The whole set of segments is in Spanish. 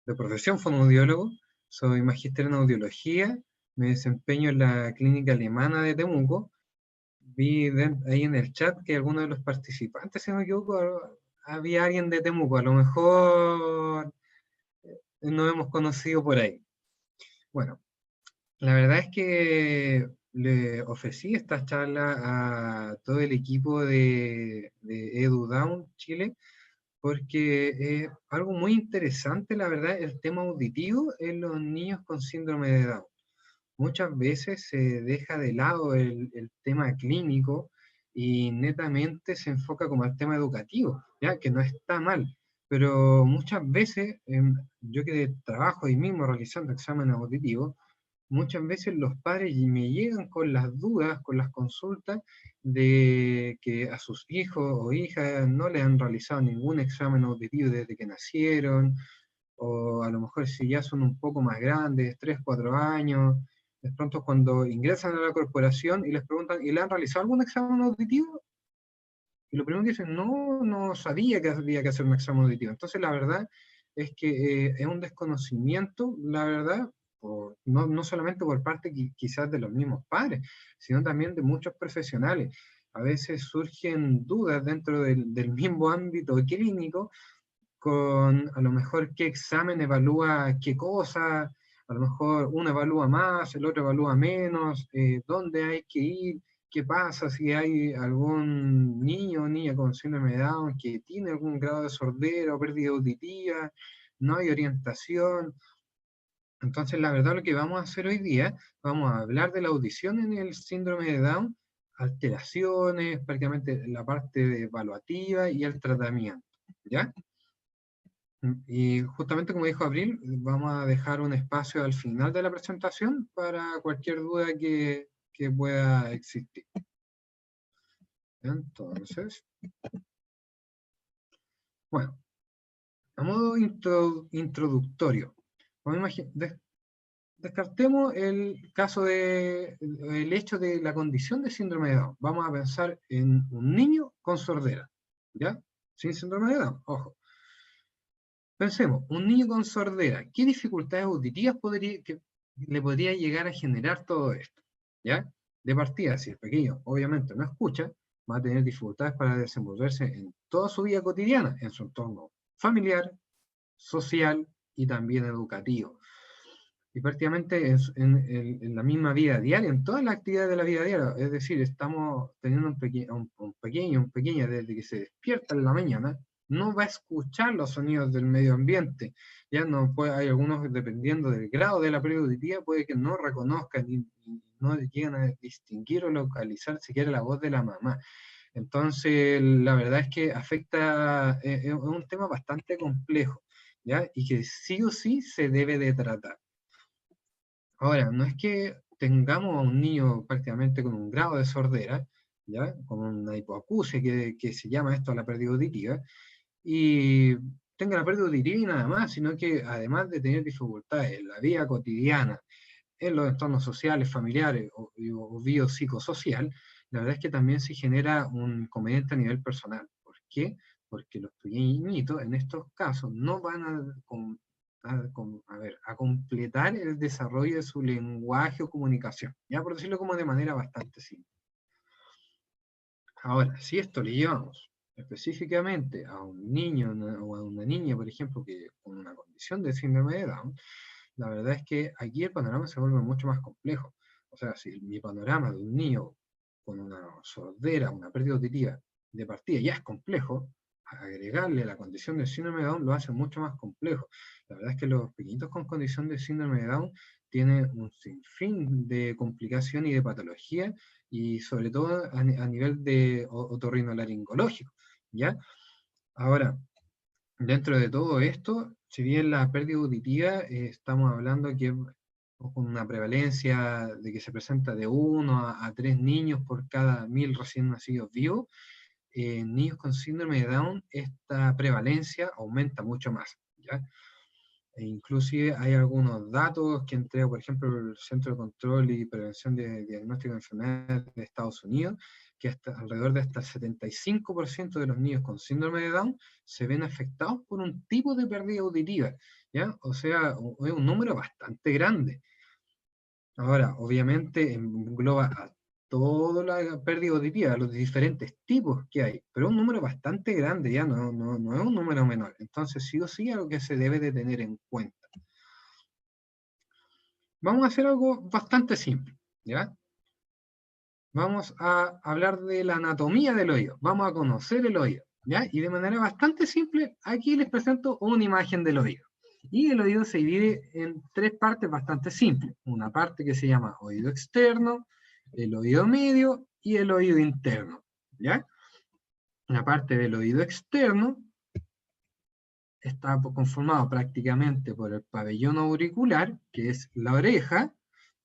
de profesión fonoaudiólogo, soy magíster en audiología, me desempeño en la clínica alemana de Temuco. Vi ahí en el chat que alguno de los participantes, si no me equivoco, había alguien de Temuco, a lo mejor nos hemos conocido por ahí. Bueno, la verdad es que le ofrecí esta charla a todo el equipo de EduDown Chile, porque es algo muy interesante, la verdad, el tema auditivo en los niños con síndrome de Down. Muchas veces se deja de lado el tema clínico y netamente se enfoca como el tema educativo, ya que no está mal, pero muchas veces, yo que trabajo ahí mismo realizando exámenes auditivos, muchas veces los padres me llegan con las dudas, con las consultas de que a sus hijos o hijas no le han realizado ningún examen auditivo desde que nacieron, o a lo mejor si ya son un poco más grandes, 3 4 años, de pronto cuando ingresan a la corporación y les preguntan, ¿y le han realizado algún examen auditivo? Y lo primero que dicen, no, no sabía que había que hacer un examen auditivo. Entonces la verdad es que es un desconocimiento, la verdad, no solamente por parte quizás de los mismos padres, sino también de muchos profesionales. A veces surgen dudas dentro del mismo ámbito clínico con a lo mejor qué examen evalúa qué cosa, a lo mejor uno evalúa más, el otro evalúa menos, dónde hay que ir, qué pasa si hay algún niño o niña con síndrome de Down que tiene algún grado de sordera o pérdida auditiva, no hay orientación. Entonces, la verdad, lo que vamos a hacer hoy día, vamos a hablar de la audición en el síndrome de Down, alteraciones, prácticamente la parte evaluativa y el tratamiento, ¿ya? Y justamente como dijo Abril, vamos a dejar un espacio al final de la presentación para cualquier duda que pueda existir. Entonces, bueno, a modo introductorio, descartemos el caso el hecho de la condición de síndrome de Down. Vamos a pensar en un niño con sordera, ¿ya? Sin síndrome de Down, ojo. Pensemos, un niño con sordera, ¿qué dificultades auditivas le podría llegar a generar todo esto? ¿Ya? De partida, si el pequeño obviamente no escucha, va a tener dificultades para desenvolverse en toda su vida cotidiana, en su entorno familiar, social y también educativo. Y prácticamente en la misma vida diaria, en todas las actividades de la vida diaria. Es decir, estamos teniendo un pequeño desde que se despierta en la mañana, no va a escuchar los sonidos del medio ambiente. Ya no puede, hay algunos, dependiendo del grado de la pérdida auditiva, puede que no reconozcan y no lleguen a distinguir o localizar siquiera la voz de la mamá. Entonces, la verdad es que afecta, es un tema bastante complejo, ¿ya? Y que sí o sí se debe de tratar. Ahora, no es que tengamos a un niño prácticamente con un grado de sordera, ¿ya? Con una hipoacusia que se llama esto la pérdida auditiva, y tenga la pérdida auditiva y nada más, sino que además de tener dificultades en la vida cotidiana, en los entornos sociales, familiares o biopsicosocial, la verdad es que también se genera un inconveniente a nivel personal. ¿Por qué? Porque los pequeñitos en estos casos no van a completar el desarrollo de su lenguaje o comunicación, ya por decirlo como de manera bastante simple. Ahora, si esto le llevamos específicamente a un niño o a una niña, por ejemplo, que con una condición de síndrome de Down, la verdad es que aquí el panorama se vuelve mucho más complejo. O sea, si mi panorama de un niño con una sordera, una pérdida auditiva de partida ya es complejo, agregarle la condición de síndrome de Down lo hace mucho más complejo. La verdad es que los pequeñitos con condición de síndrome de Down tienen un sinfín de complicación y de patología, y sobre todo a nivel de otorrinolaringológico, ¿ya? Ahora, dentro de todo esto, si bien la pérdida auditiva, estamos hablando que con una prevalencia de que se presenta de 1 a 3 niños por cada 1000 recién nacidos vivos, en niños con síndrome de Down esta prevalencia aumenta mucho más, ¿ya? E inclusive hay algunos datos que entrega, por ejemplo, el Centro de Control y Prevención de Diagnóstico de Enfermedades de Estados Unidos, que hasta alrededor de hasta el 75% de los niños con síndrome de Down se ven afectados por un tipo de pérdida auditiva, ¿ya? O sea, es un número bastante grande. Ahora, obviamente engloba a toda la pérdida auditiva, los diferentes tipos que hay, pero es un número bastante grande, ya no es un número menor. Entonces, sí o sí, algo que se debe de tener en cuenta. Vamos a hacer algo bastante simple, ¿ya? Vamos a hablar de la anatomía del oído, vamos a conocer el oído, ¿ya? Y de manera bastante simple, aquí les presento una imagen del oído. Y el oído se divide en tres partes bastante simples. Una parte que se llama oído externo, el oído medio y el oído interno, ¿ya? La parte del oído externo está conformado prácticamente por el pabellón auricular, que es la oreja,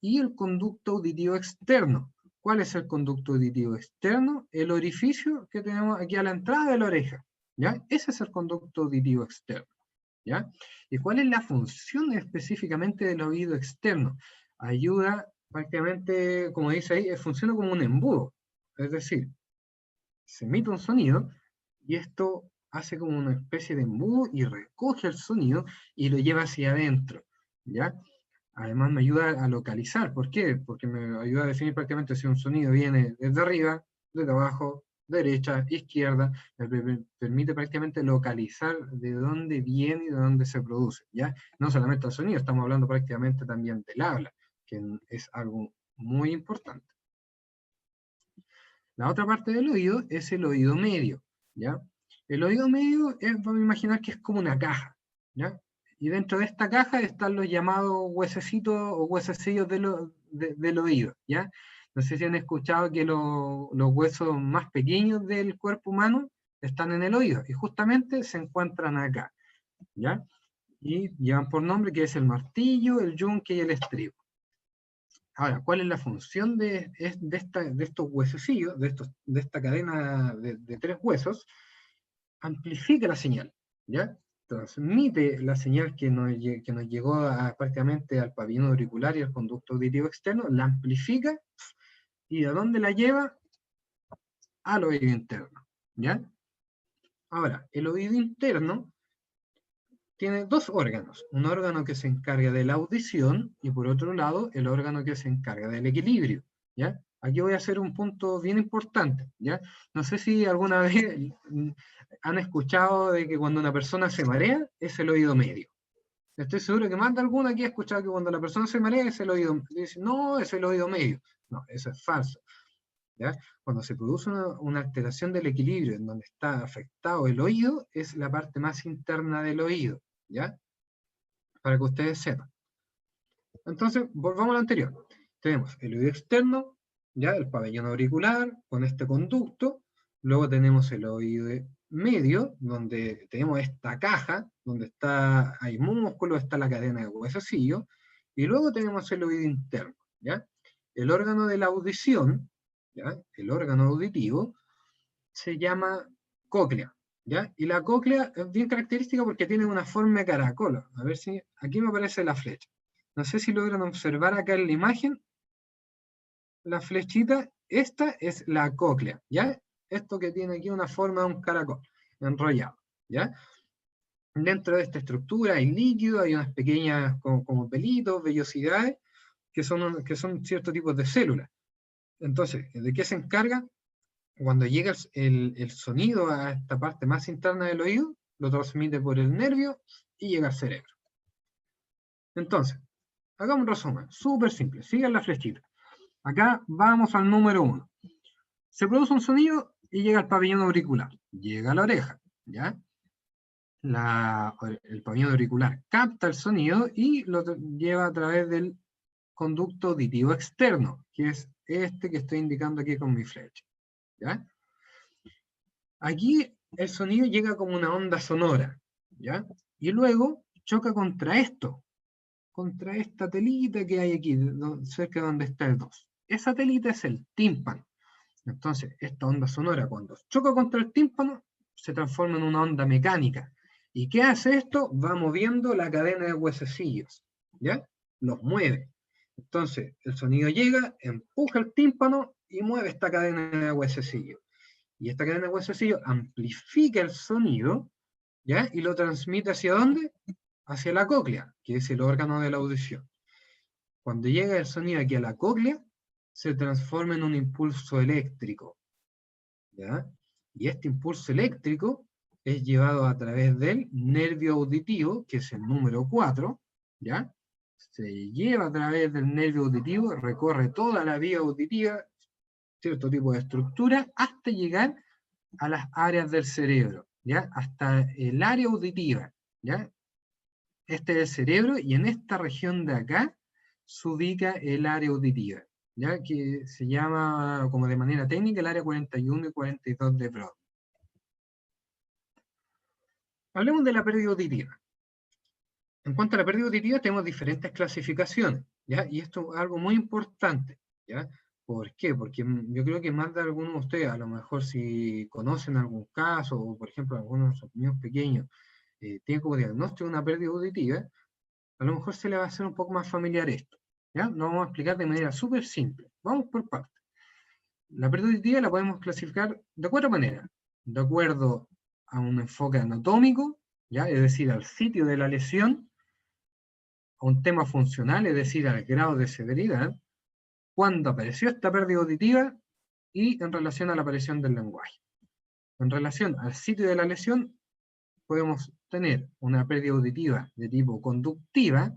y el conducto auditivo externo. ¿Cuál es el conducto auditivo externo? El orificio que tenemos aquí a la entrada de la oreja, ¿ya? Ese es el conducto auditivo externo, ¿ya? ¿Y cuál es la función específicamente del oído externo? Ayuda prácticamente, como dice ahí, funciona como un embudo, es decir, se emite un sonido y esto hace como una especie de embudo y recoge el sonido y lo lleva hacia adentro, ¿ya? Además me ayuda a localizar. ¿Por qué? Porque me ayuda a definir prácticamente si un sonido viene desde arriba, desde abajo, derecha, izquierda. Me permite prácticamente localizar de dónde viene y de dónde se produce, ¿ya? No solamente el sonido, estamos hablando prácticamente también del habla, que es algo muy importante. La otra parte del oído es el oído medio, ¿ya? El oído medio vamos a imaginar que es como una caja, ¿ya? Y dentro de esta caja están los llamados huesecitos o huesecillos del oído, ¿ya? No sé si han escuchado que los huesos más pequeños del cuerpo humano están en el oído, y justamente se encuentran acá, ¿ya? Y llevan por nombre que es el martillo, el yunque y el estribo. Ahora, ¿cuál es la función de estos huesecillos, de esta cadena de tres huesos? Amplifica la señal, ¿ya? Transmite la señal que nos llegó prácticamente al pabellón auricular y al conducto auditivo externo, la amplifica, ¿y a dónde la lleva? Al oído interno, ¿ya? Ahora, el oído interno tiene dos órganos, un órgano que se encarga de la audición y por otro lado el órgano que se encarga del equilibrio, ¿ya? Aquí voy a hacer un punto bien importante, ¿ya? No sé si alguna vez han escuchado de que cuando una persona se marea es el oído medio. Estoy seguro que más de alguno aquí ha escuchado que cuando la persona se marea es el oído medio. Dice, no, es el oído medio. No, eso es falso, ¿ya? Cuando se produce una alteración del equilibrio en donde está afectado el oído, es la parte más interna del oído, ¿ya? Para que ustedes sepan. Entonces, volvamos a lo anterior. Tenemos el oído externo, ya el pabellón auricular, con este conducto. Luego tenemos el oído medio, donde tenemos esta caja, donde hay músculo, está la cadena de huesecillos. Y luego tenemos el oído interno, ¿ya? El órgano de la audición, ¿ya? El órgano auditivo, se llama cóclea, ¿ya? Y la cóclea es bien característica porque tiene una forma de caracol. A ver si aquí me aparece la flecha. No sé si logran observar acá en la imagen la flechita. Esta es la cóclea, ¿ya? Esto que tiene aquí una forma de un caracol enrollado, ¿ya? Dentro de esta estructura hay líquido, hay unas pequeñas como pelitos, vellosidades, que son ciertos tipos de células. Entonces, ¿de qué se encarga? Cuando llega el sonido a esta parte más interna del oído, lo transmite por el nervio y llega al cerebro. Entonces, hagamos un resumen, súper simple, sigan la flechita. Acá vamos al número 1. Se produce un sonido y llega al pabellón auricular, llega a la oreja, ¿ya? El pabellón auricular capta el sonido y lo lleva a través del conducto auditivo externo, que es este que estoy indicando aquí con mi flecha, ¿ya? Aquí el sonido llega como una onda sonora, ¿ya? Y luego choca contra esta telita que hay aquí, cerca de donde está el 2. Esa telita es el tímpano. Entonces, esta onda sonora, cuando choca contra el tímpano, se transforma en una onda mecánica. ¿Y qué hace esto? Va moviendo la cadena de huesecillos, ¿ya? Los mueve. Entonces, el sonido llega, empuja el tímpano y mueve esta cadena de huesecillo. Y esta cadena de huesecillo amplifica el sonido, ¿ya? Y lo transmite ¿hacia dónde? Hacia la cóclea, que es el órgano de la audición. Cuando llega el sonido aquí a la cóclea, se transforma en un impulso eléctrico, ¿ya? Y este impulso eléctrico es llevado a través del nervio auditivo, que es el número 4, ¿ya? Se lleva a través del nervio auditivo, recorre toda la vía auditiva, cierto tipo de estructura, hasta llegar a las áreas del cerebro, ¿ya? Hasta el área auditiva, ¿ya? Este es el cerebro, y en esta región de acá se ubica el área auditiva, ¿ya? Que se llama, como de manera técnica, el área 41 y 42 de Broad. Hablemos de la pérdida auditiva. En cuanto a la pérdida auditiva, tenemos diferentes clasificaciones, ¿ya? Y esto es algo muy importante, ¿ya? ¿Por qué? Porque yo creo que más de algunos de ustedes, a lo mejor si conocen algún caso, o por ejemplo algunos de sus niños pequeños, tienen como diagnóstico una pérdida auditiva, a lo mejor se le va a hacer un poco más familiar esto, ¿ya? Lo vamos a explicar de manera súper simple. Vamos por partes. La pérdida auditiva la podemos clasificar de 4 maneras. De acuerdo a un enfoque anatómico, ¿ya? Es decir, al sitio de la lesión, a un tema funcional, es decir, al grado de severidad, cuándo apareció esta pérdida auditiva y en relación a la aparición del lenguaje. En relación al sitio de la lesión, podemos tener una pérdida auditiva de tipo conductiva.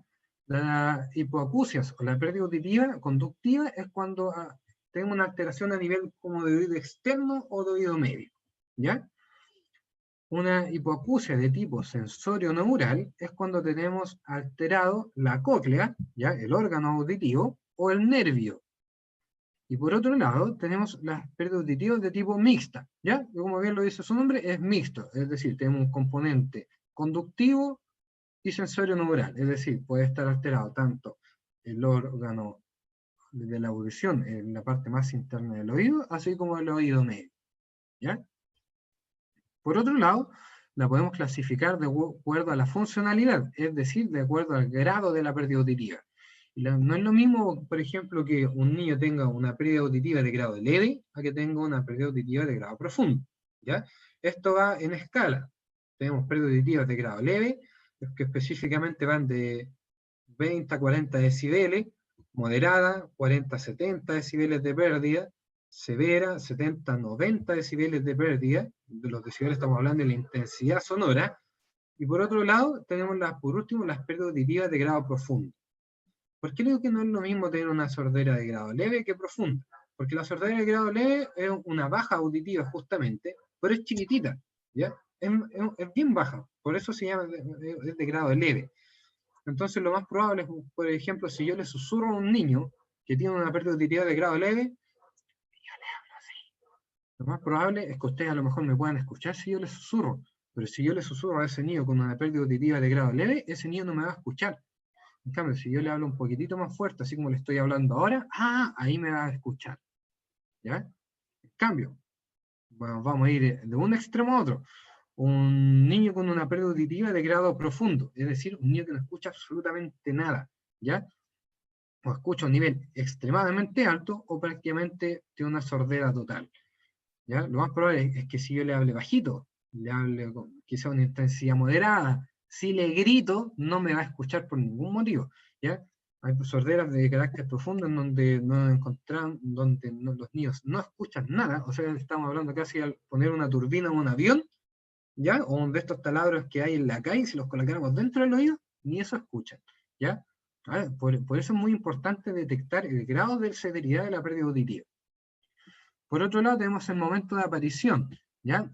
La hipoacusia o la pérdida auditiva conductiva es cuando tenemos una alteración a nivel como de oído externo o de oído medio, ¿ya? Una hipoacusia de tipo sensorio-neural es cuando tenemos alterado la cóclea, ¿ya? El órgano auditivo, o el nervio. Y por otro lado, tenemos las pérdidas auditivas de tipo mixta, ¿ya? Que como bien lo dice su nombre, es mixto, es decir, tenemos un componente conductivo y sensorio-neural, es decir, puede estar alterado tanto el órgano de la audición en la parte más interna del oído, así como el oído medio, ¿ya? Por otro lado, la podemos clasificar de acuerdo a la funcionalidad, es decir, de acuerdo al grado de la pérdida auditiva. No es lo mismo, por ejemplo, que un niño tenga una pérdida auditiva de grado leve a que tenga una pérdida auditiva de grado profundo, ¿ya? Esto va en escala. Tenemos pérdidas auditivas de grado leve, que específicamente van de 20 a 40 decibeles, moderada, 40 a 70 decibeles de pérdida, severa, 70 a 90 decibeles de pérdida. De los decibeles estamos hablando de la intensidad sonora. Y por otro lado, tenemos por último las pérdidas auditivas de grado profundo. ¿Por qué digo que no es lo mismo tener una sordera de grado leve que profunda? Porque la sordera de grado leve es una baja auditiva justamente, pero es chiquitita, ¿ya? Es bien baja, por eso se llama es de grado leve. Entonces lo más probable es, por ejemplo, si yo le susurro a un niño que tiene una pérdida auditiva de grado leve, yo le hablo así. Lo más probable es que ustedes a lo mejor me puedan escuchar si yo le susurro, pero si yo le susurro a ese niño con una pérdida auditiva de grado leve, ese niño no me va a escuchar. En cambio, si yo le hablo un poquitito más fuerte, así como le estoy hablando ahora, ahí me va a escuchar, ¿ya? En cambio, bueno, vamos a ir de un extremo a otro. Un niño con una pérdida auditiva de grado profundo, es decir, un niño que no escucha absolutamente nada, ¿ya? O escucha a un nivel extremadamente alto o prácticamente tiene una sordera total, ¿ya? Lo más probable es que si yo le hable bajito, le hable con quizá una intensidad moderada, si le grito, no me va a escuchar por ningún motivo, ¿ya? Hay sorderas de carácter profundo en donde no encontramos, donde los niños no escuchan nada, o sea, estamos hablando casi al poner una turbina en un avión, ¿ya? O de estos taladros que hay en la calle, si los colocáramos dentro del oído, ni eso escuchan, ¿ya? Por eso es muy importante detectar el grado de severidad de la pérdida auditiva. Por otro lado, tenemos el momento de aparición, ¿ya?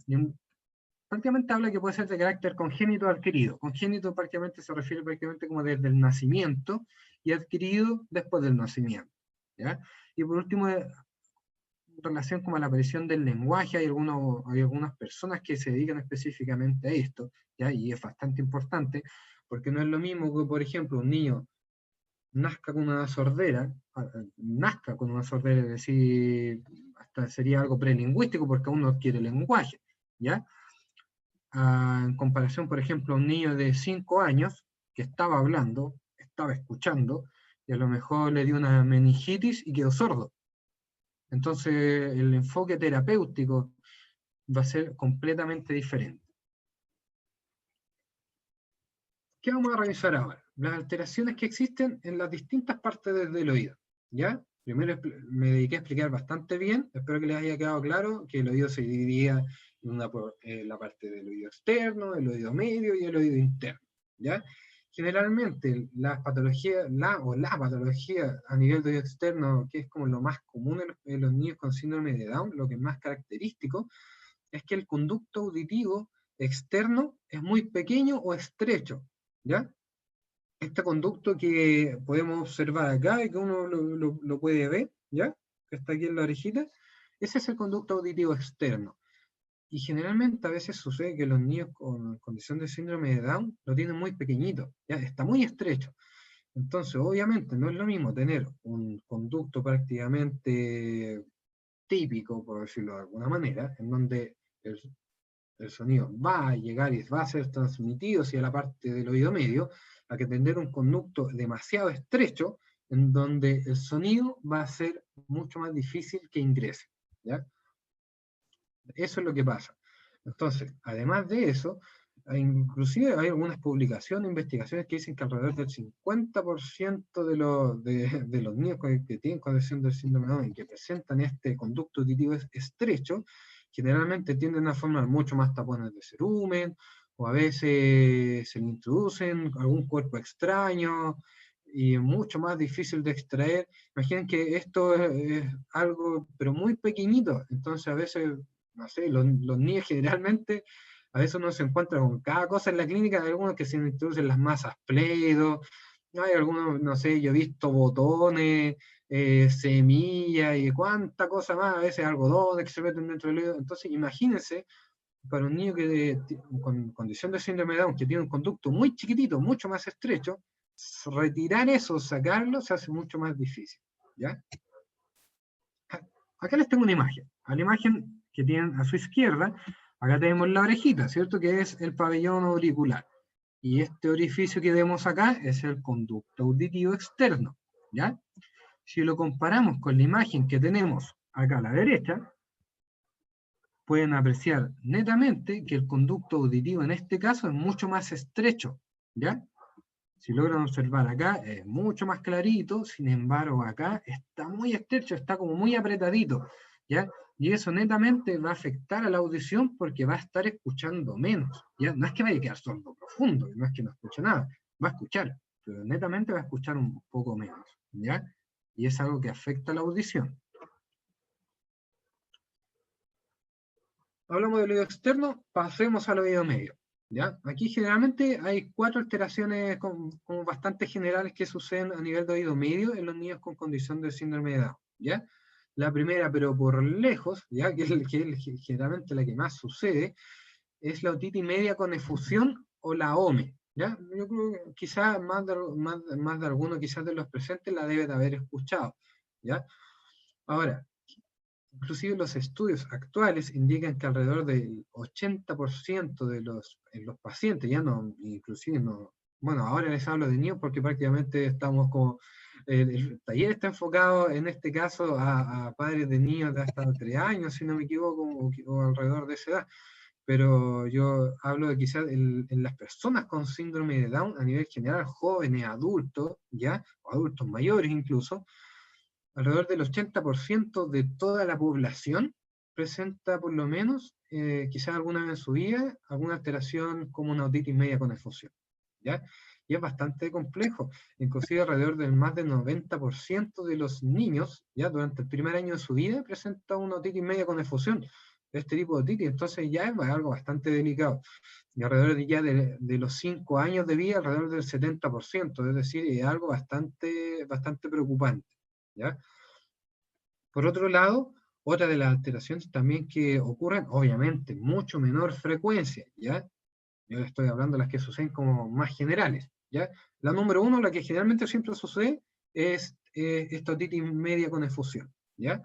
Prácticamente habla que puede ser de carácter congénito o adquirido. Congénito prácticamente se refiere prácticamente como desde el nacimiento, y adquirido después del nacimiento, ¿ya? Y por último, en relación con la aparición del lenguaje, hay algunas personas que se dedican específicamente a esto, ¿ya? Y es bastante importante, porque no es lo mismo que, por ejemplo, un niño nazca con una sordera, es decir, hasta sería algo prelingüístico porque aún no adquiere lenguaje, ¿ya? En comparación, por ejemplo, a un niño de 5 años que estaba hablando, estaba escuchando, y a lo mejor le dio una meningitis y quedó sordo, Entonces, el enfoque terapéutico va a ser completamente diferente. ¿Qué vamos a revisar ahora? Las alteraciones que existen en las distintas partes del oído, ¿ya? Primero me dediqué a explicar bastante bien, espero que les haya quedado claro que el oído se dividía en la parte del oído externo, el oído medio y el oído interno, ¿ya? Generalmente las patologías, la patología a nivel de oído externo, que es como lo más común en los niños con síndrome de Down, lo que es más característico, es que el conducto auditivo externo es muy pequeño o estrecho, ¿ya? Este conducto que podemos observar acá y que uno lo puede ver, ¿ya? Que está aquí en la orejita, ese es el conducto auditivo externo. Y generalmente a veces sucede que los niños con condición de síndrome de Down lo tienen muy pequeñito, ¿ya? Está muy estrecho. Entonces, obviamente, no es lo mismo tener un conducto prácticamente típico, por decirlo de alguna manera, en donde el sonido va a llegar y va a ser transmitido hacia la parte del oído medio, a que tener un conducto demasiado estrecho, en donde el sonido va a ser mucho más difícil que ingrese, ¿ya? Eso es lo que pasa. Entonces, además de eso, inclusive hay algunas publicaciones, investigaciones que dicen que alrededor del 50% de los niños que tienen condición del síndrome de Down y que presentan este conducto auditivo estrecho, generalmente tienden a formar mucho más tapones de cerumen, o a veces se le introducen algún cuerpo extraño, y es mucho más difícil de extraer. Imaginen que esto es algo, pero muy pequeñito, entonces a veces no sé, los niños generalmente, a veces uno se encuentra con cada cosa en la clínica, hay algunos que se introducen las masas Play-Doh, hay algunos, no sé, yo he visto botones, semillas y cuánta cosa más, a veces algodones que se meten dentro del oído. Entonces, imagínense, para un niño con condición de síndrome de Down, que tiene un conducto muy chiquitito, mucho más estrecho, retirar eso, sacarlo, se hace mucho más difícil, ¿ya? Acá les tengo una imagen. A la imagen que tienen a su izquierda, acá tenemos la orejita, ¿cierto? Que es el pabellón auricular. Y este orificio que vemos acá es el conducto auditivo externo, ¿ya? Si lo comparamos con la imagen que tenemos acá a la derecha, pueden apreciar netamente que el conducto auditivo en este caso es mucho más estrecho, ¿ya? Si logran observar acá, es mucho más clarito, sin embargo acá está muy estrecho, está como muy apretadito, ¿ya? Y eso netamente va a afectar a la audición porque va a estar escuchando menos, ¿ya? No es que vaya a quedar sordo profundo, no es que no escuche nada, va a escuchar, pero netamente va a escuchar un poco menos, ¿ya? Y es algo que afecta a la audición. Hablamos del oído externo, pasemos al oído medio. ¿Ya? Aquí generalmente hay 4 alteraciones como bastante generales que suceden a nivel de oído medio en los niños con condición de síndrome de Down. ¿Ya? La primera, pero por lejos, ¿ya? Generalmente la que más sucede, es la otitis media con efusión o la OME. ¿Ya? Yo creo que quizás más de alguno quizás de los presentes la debe de haber escuchado. ¿Ya? Ahora, inclusive los estudios actuales indican que alrededor del 80% en los pacientes, ya no, inclusive no, bueno, ahora les hablo de niños porque prácticamente estamos como, el taller está enfocado en este caso a padres de niños de hasta 3 años, si no me equivoco, o alrededor de esa edad, pero yo hablo de quizás en las personas con síndrome de Down a nivel general, jóvenes, adultos, ya, o adultos mayores incluso, alrededor del 80% de toda la población presenta por lo menos, quizás alguna vez en su vida, alguna alteración como una otitis media con efusión, ¿ya? Y es bastante complejo, inclusive alrededor del más del 90% de los niños, ya durante el primer año de su vida, presenta una otitis media con efusión, este tipo de otitis, entonces ya es algo bastante delicado. Y alrededor de los 5 años de vida, alrededor del 70%, es decir, es algo bastante preocupante, ¿ya? Por otro lado, otra de las alteraciones también que ocurren, obviamente, mucho menor frecuencia, ¿ya? Yo estoy hablando de las que suceden como más generales, ¿ya? La número uno, la que generalmente siempre sucede, es esta otitis media con efusión, ¿ya?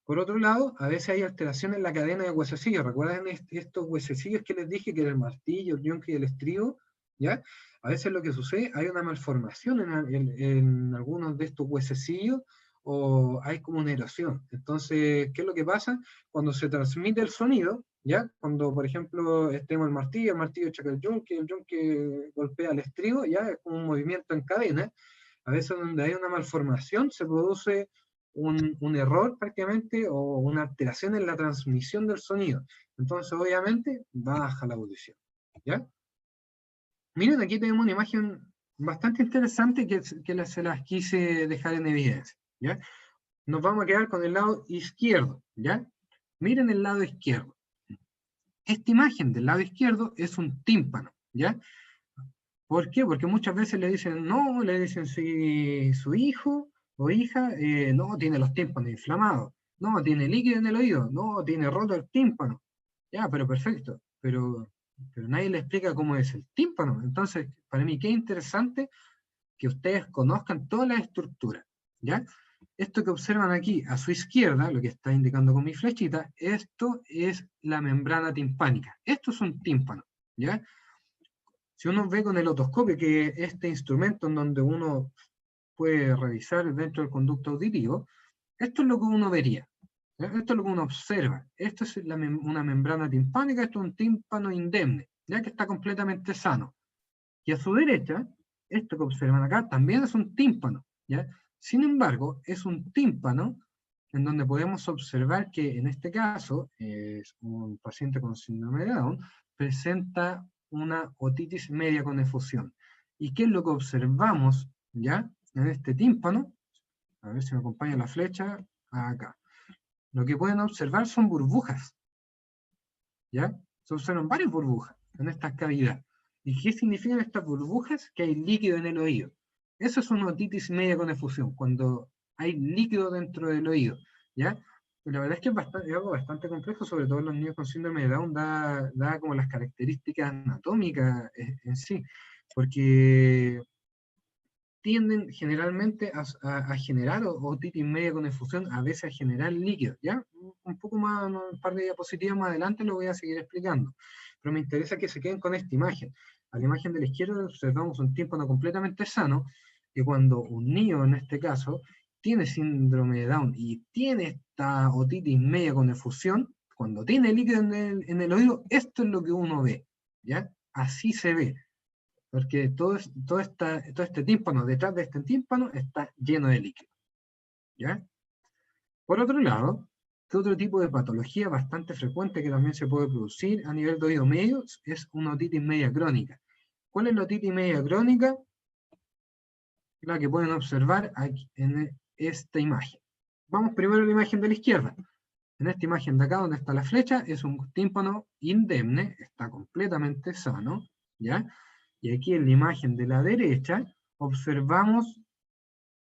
Por otro lado, a veces hay alteraciones en la cadena de huesecillos. ¿Recuerdan estos huesecillos que les dije que era el martillo, el yunque y el estribo? ¿Ya? A veces lo que sucede, hay una malformación en algunos de estos huesecillos o hay como una erosión. Entonces, ¿qué es lo que pasa? Cuando se transmite el sonido, ¿ya? Cuando, por ejemplo, tenemos el martillo choca el yunque golpea el estribo, ¿ya? Es como un movimiento en cadena. A veces donde hay una malformación se produce un error prácticamente o una alteración en la transmisión del sonido. Entonces, obviamente, baja la audición, ¿ya? Miren, aquí tenemos una imagen bastante interesante que se las quise dejar en evidencia, ¿ya? Nos vamos a quedar con el lado izquierdo, ¿ya? Miren el lado izquierdo. Esta imagen del lado izquierdo es un tímpano, ¿ya? ¿Por qué? Porque muchas veces le dicen, no, le dicen si su hijo o hija no tiene los tímpanos inflamados, no, tiene líquido en el oído, no, tiene roto el tímpano. Ya, pero perfecto, pero nadie le explica cómo es el tímpano. Entonces, para mí, qué interesante que ustedes conozcan toda la estructura, ¿ya? Esto que observan aquí a su izquierda, lo que está indicando con mi flechita, esto es la membrana timpánica. Esto es un tímpano, ¿ya? Si uno ve con el otoscopio, que es este instrumento en donde uno puede revisar dentro del conducto auditivo, esto es lo que uno vería. ¿Ya? Esto es lo que uno observa. Esto es una membrana timpánica, esto es un tímpano indemne, ya que está completamente sano. Y a su derecha, esto que observan acá también es un tímpano, ¿ya? Sin embargo, es un tímpano en donde podemos observar que en este caso, es un paciente con síndrome de Down, presenta una otitis media con efusión. ¿Y qué es lo que observamos, ya, en este tímpano? A ver si me acompaña la flecha, acá. Lo que pueden observar son burbujas, ¿ya? Se observan varias burbujas en esta cavidad. ¿Y qué significan estas burbujas? Que hay líquido en el oído. Eso es una otitis media con efusión, cuando hay líquido dentro del oído, ¿ya? Y la verdad es que es algo bastante complejo, sobre todo en los niños con síndrome de Down, da como las características anatómicas en sí, porque tienden generalmente a generar otitis media con efusión, a veces a generar líquido, ¿ya? Un poco más, un par de diapositivas más adelante lo voy a seguir explicando, pero me interesa que se queden con esta imagen. A la imagen de la izquierda observamos un tímpano completamente sano, y cuando un niño, en este caso, tiene síndrome de Down y tiene esta otitis media con efusión, cuando tiene líquido en el oído, esto es lo que uno ve, ¿ya? Así se ve. Porque todo este tímpano, detrás de este tímpano, está lleno de líquido, ¿ya? Por otro lado, ¿qué otro tipo de patología bastante frecuente que también se puede producir a nivel de oído medio es una otitis media crónica? ¿Cuál es la otitis media crónica? La que pueden observar aquí en esta imagen. Vamos primero a la imagen de la izquierda. En esta imagen de acá, donde está la flecha, es un tímpano indemne, está completamente sano, ¿ya? Y aquí en la imagen de la derecha, observamos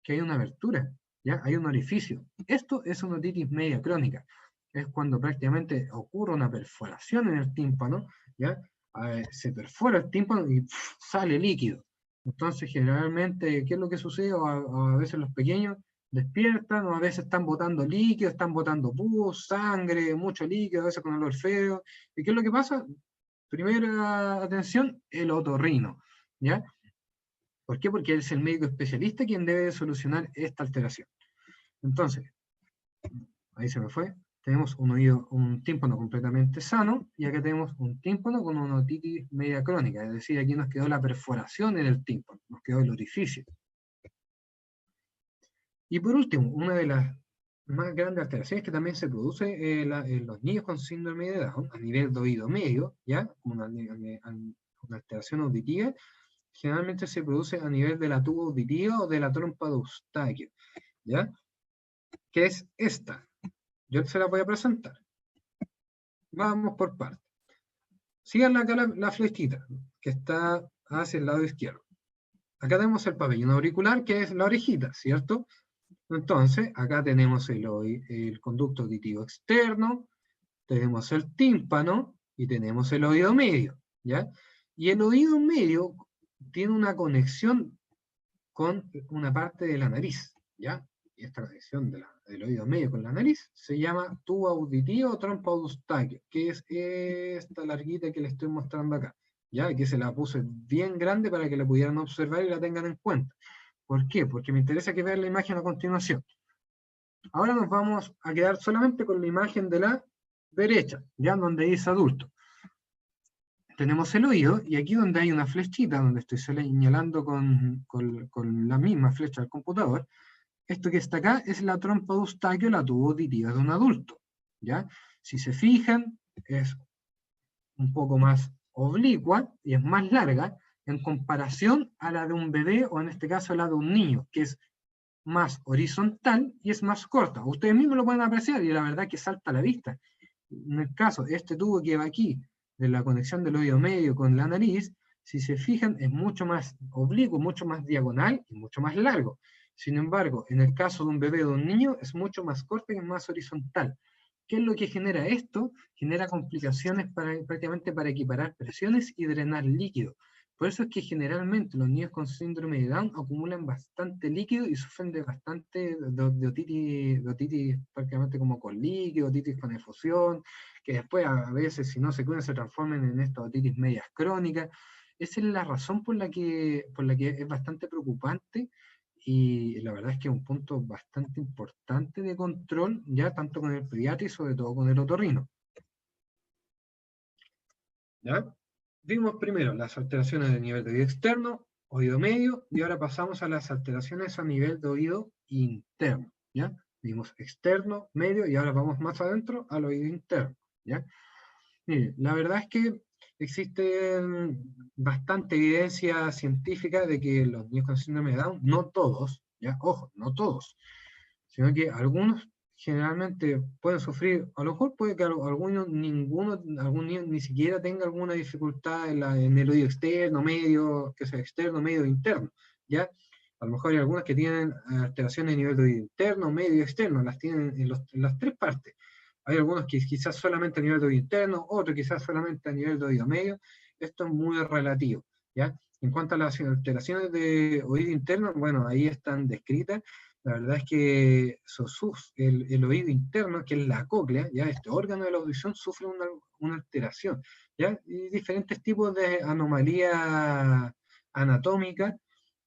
que hay una abertura, ¿ya? Hay un orificio. Esto es una otitis media crónica. Es cuando prácticamente ocurre una perforación en el tímpano, ¿ya? Se perfora el tímpano y sale líquido. Entonces, generalmente, ¿qué es lo que sucede? A veces los pequeños despiertan, o a veces están botando líquido, están botando pus, sangre, mucho líquido, a veces con olor feo. ¿Y qué es lo que pasa? Primera atención, el otorrino, ¿ya? ¿Por qué? Porque es el médico especialista quien debe solucionar esta alteración. Entonces, ahí se me fue. Tenemos un oído, un tímpano completamente sano, y acá tenemos un tímpano con una otitis media crónica, es decir, aquí nos quedó la perforación en el tímpano, nos quedó el orificio. Y por último, una de las más grandes alteraciones que también se produce en los niños con síndrome de Down, a nivel de oído medio, ¿ya? Una alteración auditiva, generalmente se produce a nivel de la tuba auditiva o de la trompa de Eustaquio, ¿ya? Que es esta. Yo se la voy a presentar. Vamos por partes. Sigan acá la flechita, que está hacia el lado izquierdo. Acá tenemos el pabellón auricular, que es la orejita, ¿cierto? Entonces, acá tenemos el conducto auditivo externo, tenemos el tímpano y tenemos el oído medio, ¿ya? Y el oído medio tiene una conexión con una parte de la nariz, ¿ya? Y esta conexión del oído medio con la nariz se llama tubo auditivo o trompa de Eustaquio, que es esta larguita que les estoy mostrando acá, ¿ya? Que se la puse bien grande para que la pudieran observar y la tengan en cuenta. ¿Por qué? Porque me interesa que vean la imagen a continuación. Ahora nos vamos a quedar solamente con la imagen de la derecha, ya donde dice adulto. Tenemos el oído, y aquí donde hay una flechita, donde estoy señalando con la misma flecha del computador, esto que está acá es la trompa de Eustaquio, la tuba auditiva de un adulto, ¿ya? Si se fijan, es un poco más oblicua y es más larga en comparación a la de un bebé, o en este caso la de un niño, que es más horizontal y es más corta. Ustedes mismos lo pueden apreciar y la verdad que salta a la vista. En el caso, este tubo que va aquí, de la conexión del oído medio con la nariz, si se fijan, es mucho más oblicuo, mucho más diagonal y mucho más largo. Sin embargo, en el caso de un bebé o de un niño, es mucho más corto y es más horizontal. ¿Qué es lo que genera esto? Genera complicaciones prácticamente para equiparar presiones y drenar líquido. Por eso es que generalmente los niños con síndrome de Down acumulan bastante líquido y sufren de bastante de otitis prácticamente como con líquido, otitis con efusión, que después a veces si no se cuidan se transforman en estas otitis medias crónicas. Esa es la razón por la que es bastante preocupante, y la verdad es que es un punto bastante importante de control, ya tanto con el pediatra y sobre todo con el otorrino. ¿Ya? Vimos primero las alteraciones de nivel de oído externo, oído medio, y ahora pasamos a las alteraciones a nivel de oído interno. ¿Ya? Vimos externo, medio, y ahora vamos más adentro al oído interno. ¿Ya? Mire, la verdad es que existe bastante evidencia científica de que los niños con síndrome de Down, no todos, ya, ojo, no todos, sino que algunos generalmente pueden sufrir, a lo mejor puede que algún niño ni siquiera tenga alguna dificultad en el oído externo, medio, que sea externo, medio, interno, ¿ya? A lo mejor hay algunas que tienen alteraciones a nivel de oído interno, medio y externo, las tienen en las tres partes. Hay algunos que quizás solamente a nivel de oído interno, otros quizás solamente a nivel de oído medio. Esto es muy relativo, ¿ya? En cuanto a las alteraciones de oído interno, bueno, ahí están descritas. La verdad es que el oído interno, que es la cóclea, ya este órgano de la audición, sufre una alteración, ¿ya? Y diferentes tipos de anomalías anatómicas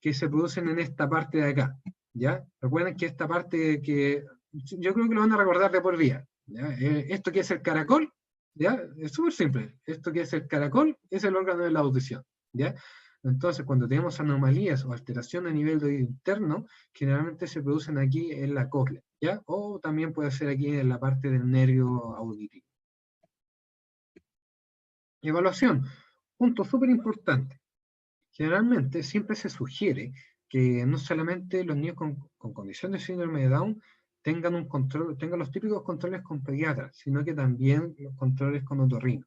que se producen en esta parte de acá, ¿ya? Recuerden que esta parte que yo creo que lo van a recordar de por vida, ¿ya? Esto que es el caracol, ¿ya? Es súper simple. Esto que es el caracol es el órgano de la audición, ¿ya? Entonces, cuando tenemos anomalías o alteraciones a nivel de oído interno, generalmente se producen aquí en la cóclea, ¿ya? O también puede ser aquí en la parte del nervio auditivo. Evaluación, punto súper importante. Generalmente siempre se sugiere que no solamente los niños con condición de síndrome de Down tengan los típicos controles con pediatras, sino que también los controles con otorrino.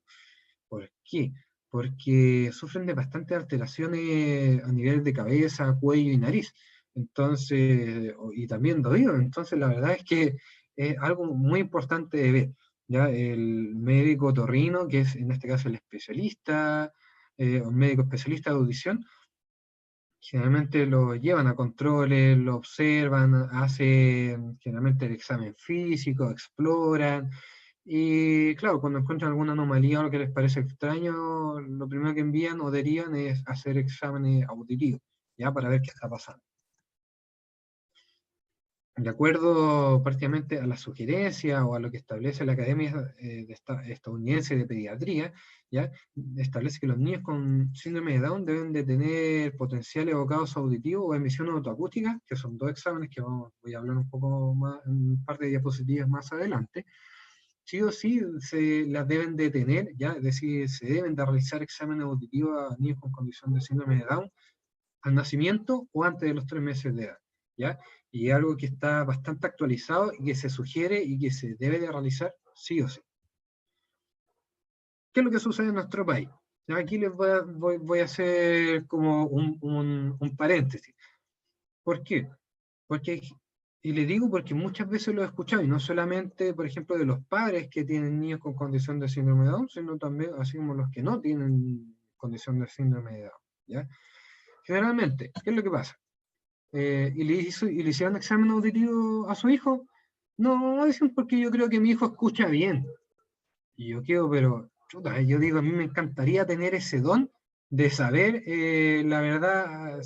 ¿Por qué? Porque sufren de bastantes alteraciones a nivel de cabeza, cuello y nariz. Entonces, y también de oído. Entonces, la verdad es que es algo muy importante de ver. ¿Ya? El médico otorrino, que es en este caso el especialista, un médico especialista de audición, generalmente lo llevan a controles, lo observan, hacen generalmente el examen físico, exploran, y claro, cuando encuentran alguna anomalía o lo que les parece extraño, lo primero que envían o derivan es hacer exámenes auditivos, ya para ver qué está pasando. De acuerdo prácticamente a la sugerencia o a lo que establece la Academia Estadounidense de Pediatría, ¿ya? Establece que los niños con síndrome de Down deben de tener potencial evocados auditivos o emisión autoacústica, que son dos exámenes que voy a hablar un poco más en un par de diapositivas más adelante. Sí o sí se las deben de tener, ¿ya? Es decir, se deben de realizar exámenes auditivos a niños con condición de síndrome de Down al nacimiento o antes de los 3 meses de edad, ¿ya? Y algo que está bastante actualizado y que se sugiere y que se debe de realizar sí o sí. ¿Qué es lo que sucede en nuestro país? Ya aquí les voy a hacer como un paréntesis. ¿Por qué? Porque, y le digo porque muchas veces lo he escuchado, y no solamente, por ejemplo, de los padres que tienen niños con condición de síndrome de Down, sino también así como los que no tienen condición de síndrome de Down, ¿ya? Generalmente, ¿qué es lo que pasa? Y le hicieron examen auditivo a su hijo. No, dicen porque yo creo que mi hijo escucha bien. Y yo quedo, pero, chuta, yo digo, a mí me encantaría tener ese don de saber la verdad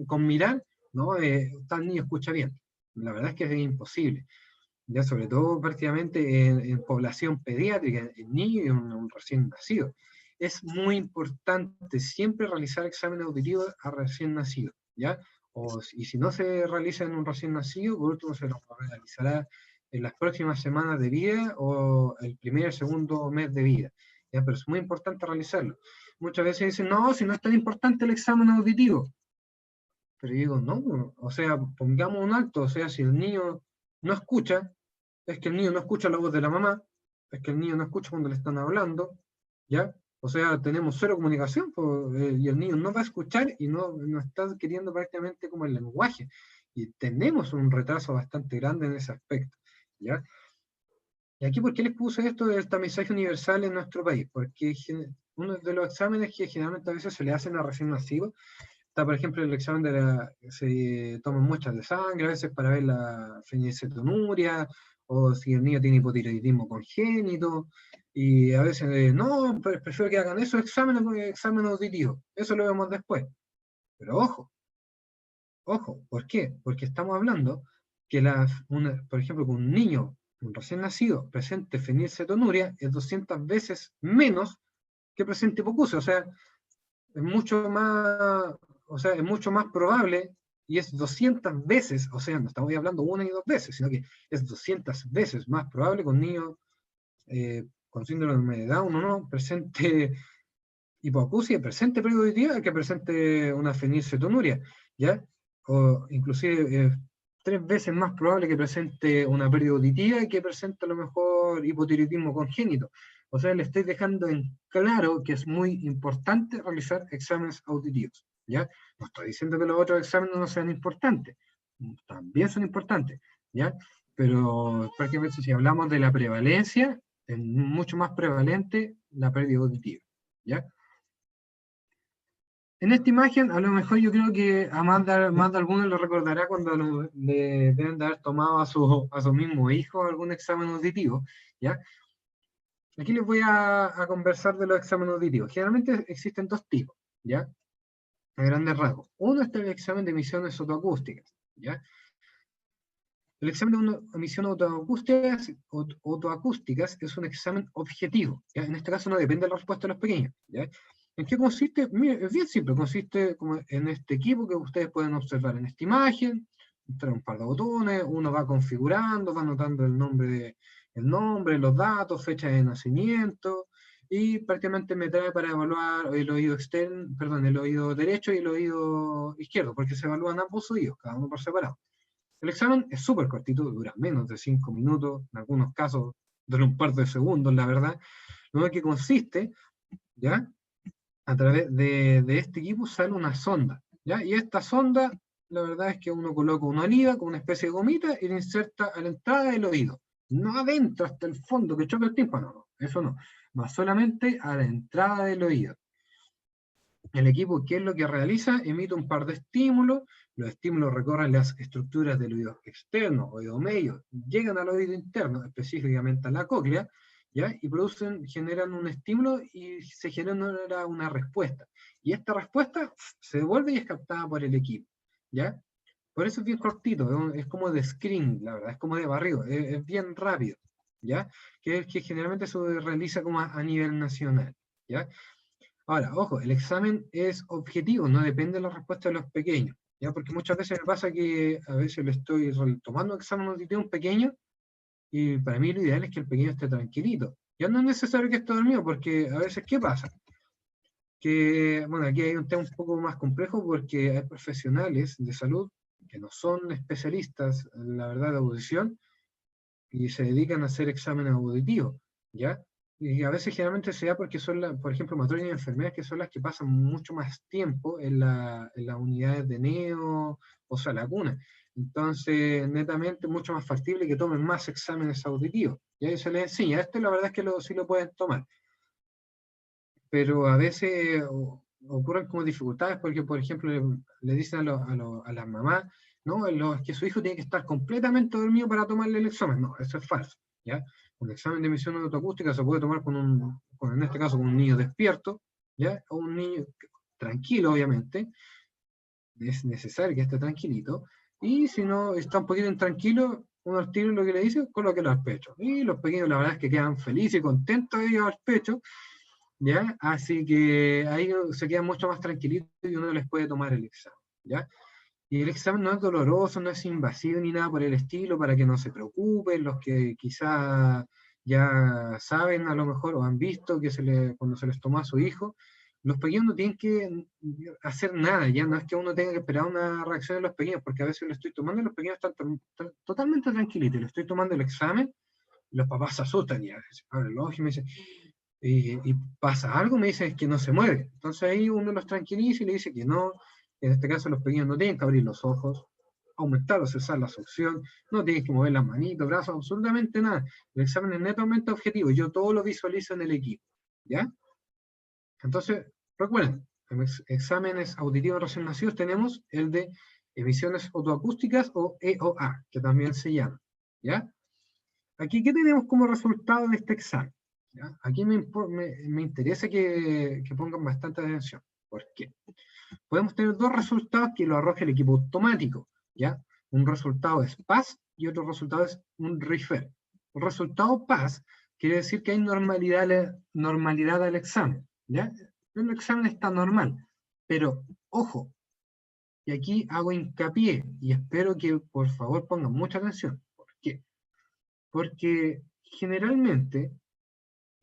con mirar, ¿no? Tal niño escucha bien. La verdad es que es imposible. ya sobre todo prácticamente en población pediátrica, en niños y en un recién nacido. Es muy importante siempre realizar examen auditivo a recién nacido, ¿ya? Y si no se realiza en un recién nacido, por último se lo realizará en las próximas semanas de vida o el primer y segundo mes de vida, ¿ya? Pero es muy importante realizarlo. Muchas veces dicen, no, si no es tan importante el examen auditivo. Pero yo digo, no, o sea, pongamos un alto, o sea, si el niño no escucha, es que el niño no escucha la voz de la mamá, es que el niño no escucha cuando le están hablando, ¿ya? O sea, tenemos cero comunicación, y el niño no va a escuchar y no está adquiriendo prácticamente como el lenguaje. Y tenemos un retraso bastante grande en ese aspecto, ¿ya? Y aquí, ¿por qué les puse esto del tamizaje universal en nuestro país? Porque uno de los exámenes que generalmente a veces se le hacen a recién nacidos está, por ejemplo, el examen se toman muestras de sangre, a veces para ver la fenilcetonuria, o si el niño tiene hipotiroidismo congénito, y a veces, no, prefiero que hagan esos exámenes porque examen auditivo, eso lo vemos después. Pero ojo, ¿por qué? Porque estamos hablando que, por ejemplo, que un niño, un recién nacido, presente fenilcetonuria es 200 veces menos que presente hipoacusia, o sea, es mucho más, o sea, es mucho más probable y es 200 veces, o sea, no estamos hablando una y dos veces, sino que es 200 veces más probable que un niño con síndrome de Down o no presente hipoacusia, presente periodicidad que presente una fenilcetonuria, ¿ya? O inclusive 3 veces más probable que presente una pérdida auditiva y que presente a lo mejor hipotiroidismo congénito. O sea, le estoy dejando en claro que es muy importante realizar exámenes auditivos, ¿ya? No estoy diciendo que los otros exámenes no sean importantes, también son importantes, ¿ya? Pero prácticamente si hablamos de la prevalencia, es mucho más prevalente la pérdida auditiva, ¿ya? En esta imagen, a lo mejor yo creo que a más de alguno lo recordará cuando le deben de haber tomado a su mismo hijo algún examen auditivo, ¿ya? Aquí les voy a conversar de los exámenes auditivos. Generalmente existen dos tipos, ¿ya? A grandes rasgos. Uno es el examen de emisiones autoacústicas, ¿ya? El examen de emisión autoacústicas es un examen objetivo, ¿ya? En este caso no depende de la respuesta de los pequeños, ¿ya? ¿En qué consiste? Mire, es bien simple, consiste como en este equipo que ustedes pueden observar en esta imagen, trae un par de botones, uno va configurando, va anotando el nombre, los datos, fecha de nacimiento, y prácticamente me trae para evaluar el oído externo, perdón, el oído derecho y el oído izquierdo, porque se evalúan ambos oídos, cada uno por separado. El examen es súper cortito, dura menos de 5 minutos, en algunos casos dura un par de segundos, la verdad. Lo que consiste, ¿ya? A través de este equipo sale una sonda, ¿ya? Y esta sonda, la verdad es que uno coloca una oliva con una especie de gomita y la inserta a la entrada del oído. No adentro, hasta el fondo, que choque el tímpano, no, eso no. Más solamente a la entrada del oído. El equipo, ¿qué es lo que realiza? Emite un par de estímulos, los estímulos recorren las estructuras del oído externo, oído medio, llegan al oído interno, específicamente a la cóclea, ¿ya? Y generan un estímulo y se genera una respuesta. Y esta respuesta se devuelve y es captada por el equipo, ¿ya? Por eso es bien cortito, es como de screen, la verdad, es como de barrido, es bien rápido, ¿ya? Que generalmente se realiza como a nivel nacional, ¿ya? Ahora, ojo, el examen es objetivo, no depende de la respuesta de los pequeños, ¿ya? Porque muchas veces me pasa que a veces le estoy tomando un examen auditivo a un pequeño y para mí lo ideal es que el pequeño esté tranquilito. Ya no es necesario que esté dormido, porque a veces, ¿qué pasa? Que, bueno, aquí hay un tema un poco más complejo porque hay profesionales de salud que no son especialistas, la verdad, de audición y se dedican a hacer exámenes auditivos, ¿ya? Y a veces generalmente se da porque son, por ejemplo, matronas y enfermeras que son las que pasan mucho más tiempo en las unidades de neo, o sea, la cuna. Entonces, netamente, mucho más factible que tomen más exámenes auditivos. Y ahí se les enseña. Esto la verdad es que sí lo pueden tomar. Pero a veces ocurren como dificultades porque, por ejemplo, le dicen a las mamás, no, es que su hijo tiene que estar completamente dormido para tomarle el examen. No, eso es falso, ¿ya? Un examen de emisión autoacústica se puede tomar en este caso, con un niño despierto, ¿ya? O un niño tranquilo, obviamente. Es necesario que esté tranquilito. Y si no está un poquito intranquilo, uno al tiro lo que le dice, colóquelo al pecho. Y los pequeños la verdad es que quedan felices y contentos de ir al pecho, ¿ya? Así que ahí se quedan mucho más tranquilitos y uno les puede tomar el examen, ¿ya? Y el examen no es doloroso, no es invasivo ni nada por el estilo, para que no se preocupen, los que quizá ya saben a lo mejor o han visto que cuando se les tomó a su hijo, los pequeños no tienen que hacer nada, ya no es que uno tenga que esperar una reacción de los pequeños, porque a veces lo estoy tomando y los pequeños están totalmente tranquilitos, le estoy tomando el examen, y los papás se asustan y a veces abren los ojos y me dicen, y pasa algo, me dice que no se mueve. Entonces ahí uno los tranquiliza y le dice que no, en este caso los pequeños no tienen que abrir los ojos, aumentar o cesar la succión, no tienen que mover las manitos, brazos, absolutamente nada. El examen es netamente objetivo, yo todo lo visualizo en el equipo, ¿ya? Entonces, recuerden, en exámenes auditivos recién nacidos tenemos el de emisiones otoacústicas o EOA, que también se llama, ¿ya? Aquí, ¿qué tenemos como resultado de este examen? ¿Ya? Aquí me interesa que pongan bastante atención. ¿Por qué? Podemos tener dos resultados que lo arroja el equipo automático, ¿ya? Un resultado es PAS y otro resultado es un REFER. El resultado PAS quiere decir que hay normalidad al examen, ¿ya? El examen está normal, pero ojo, y aquí hago hincapié y espero que por favor pongan mucha atención. ¿Por qué? Porque generalmente,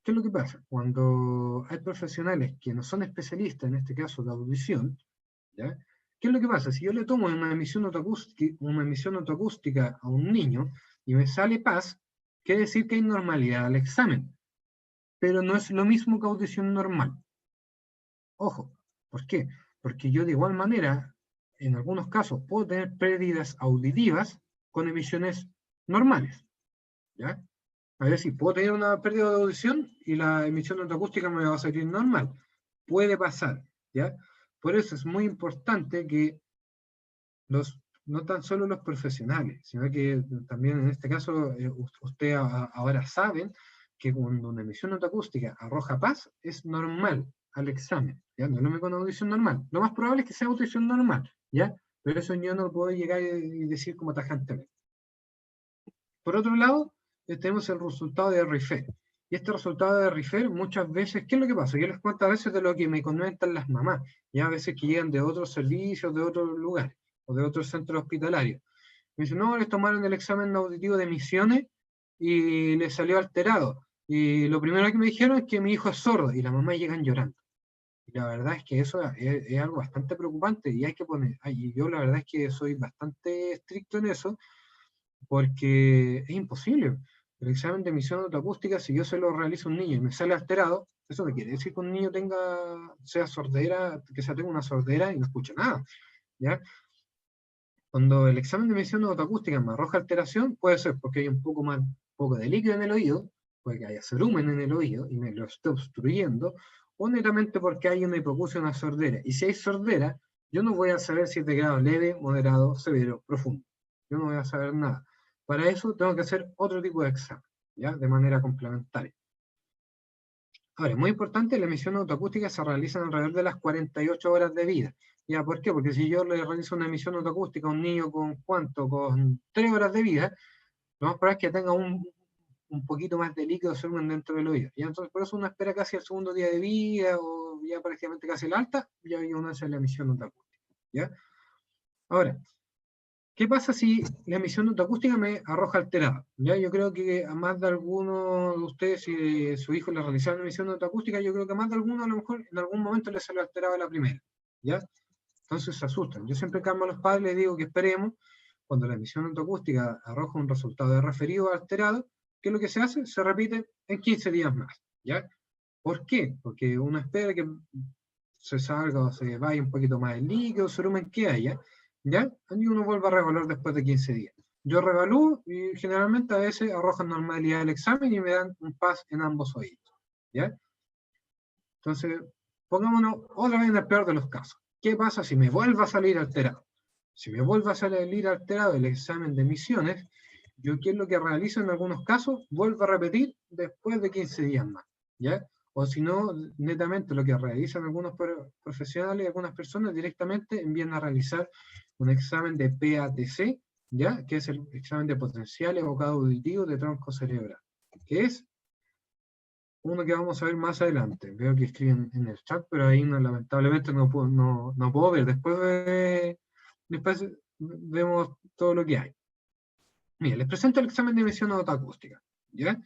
¿qué es lo que pasa? Cuando hay profesionales que no son especialistas, en este caso de audición, ¿ya? ¿Qué es lo que pasa? Si yo le tomo una emisión autoacústica a un niño y me sale paz, quiere decir que hay normalidad al examen, pero no es lo mismo que audición normal. Ojo, ¿por qué? Porque yo de igual manera, en algunos casos, puedo tener pérdidas auditivas con emisiones normales, ¿ya? A ver si puedo tener una pérdida de audición y la emisión autoacústica me va a salir normal. Puede pasar, ¿ya? Por eso es muy importante que no tan solo los profesionales, sino que también en este caso usted ahora saben que cuando una emisión autoacústica arroja paz, es normal al examen, ¿ya? No es lo mismo con audición normal. Lo más probable es que sea audición normal, ¿ya? Pero eso yo no lo puedo llegar y decir como tajantemente. Por otro lado, tenemos el resultado de RIFER. Y este resultado de RIFER muchas veces, ¿qué es lo que pasa? Yo les cuento a veces de lo que me comentan las mamás, ya a veces que llegan de otros servicios, de otros lugares, o de otros centros hospitalarios. Me dicen, no, les tomaron el examen auditivo de emisiones y les salió alterado. Y lo primero que me dijeron es que mi hijo es sordo, y las mamás llegan llorando. Y la verdad es que eso es algo bastante preocupante, y hay que poner, y yo la verdad es que soy bastante estricto en eso, porque es imposible. El examen de emisión autoacústica, si yo se lo realizo a un niño y me sale alterado, eso no quiere decir que un niño sea sordera, que tenga una sordera y no escuche nada, ¿ya? Cuando el examen de emisión autoacústica me arroja alteración, puede ser porque hay un poco de líquido en el oído, puede que haya cerumen en el oído y me lo esté obstruyendo, o netamente porque hay una hipoacusia, una sordera. Y si hay sordera, yo no voy a saber si es de grado leve, moderado, severo, profundo. Yo no voy a saber nada. Para eso tengo que hacer otro tipo de examen, ¿ya? De manera complementaria. Ahora, muy importante, la emisión autoacústica se realiza alrededor de las 48 horas de vida. ¿Ya? ¿Por qué? Porque si yo le realizo una emisión autoacústica a un niño con ¿cuánto? Con 3 horas de vida, lo más probable es que tenga un poquito más de líquido cerumen dentro del oído. ¿Ya? Entonces, por eso uno espera casi el segundo día de vida, o ya prácticamente casi el alta, y ahí uno hace la emisión autoacústica. ¿Ya? Ahora, ¿qué pasa si la emisión autoacústica me arroja alterada? ¿Ya? Yo creo que a más de alguno de ustedes, si su hijo le realizaron una emisión autoacústica, yo creo que a más de alguno a lo mejor en algún momento le salió alterada la primera. ¿Ya? Entonces se asustan. Yo siempre calmo a los padres, les digo que esperemos, cuando la emisión autoacústica arroja un resultado de referido alterado, ¿qué es lo que se hace? Se repite en 15 días más. ¿Ya? ¿Por qué? Porque uno espera que se salga o se vaya un poquito más el líquido, cerumen que haya, ¿ya? Y uno vuelve a revaluar después de 15 días. Yo revalúo y generalmente a veces arrojan normalidad del examen y me dan un PAS en ambos oídos, ¿ya? Entonces, pongámonos otra vez en el peor de los casos. ¿Qué pasa si me vuelve a salir alterado? Si me vuelve a salir alterado el examen de emisiones, yo qué es lo que realizo en algunos casos, vuelvo a repetir después de 15 días más, ¿ya? O si no, netamente lo que realizan algunos profesionales y algunas personas directamente envían a realizar un examen de PATC, ¿ya? Que es el examen de potencial evocado auditivo de tronco cerebral, que es uno que vamos a ver más adelante. Veo que escriben en el chat, pero ahí no, lamentablemente no puedo ver. Después vemos todo lo que hay. Mira, les presento el examen de emisión autoacústica, ¿ya?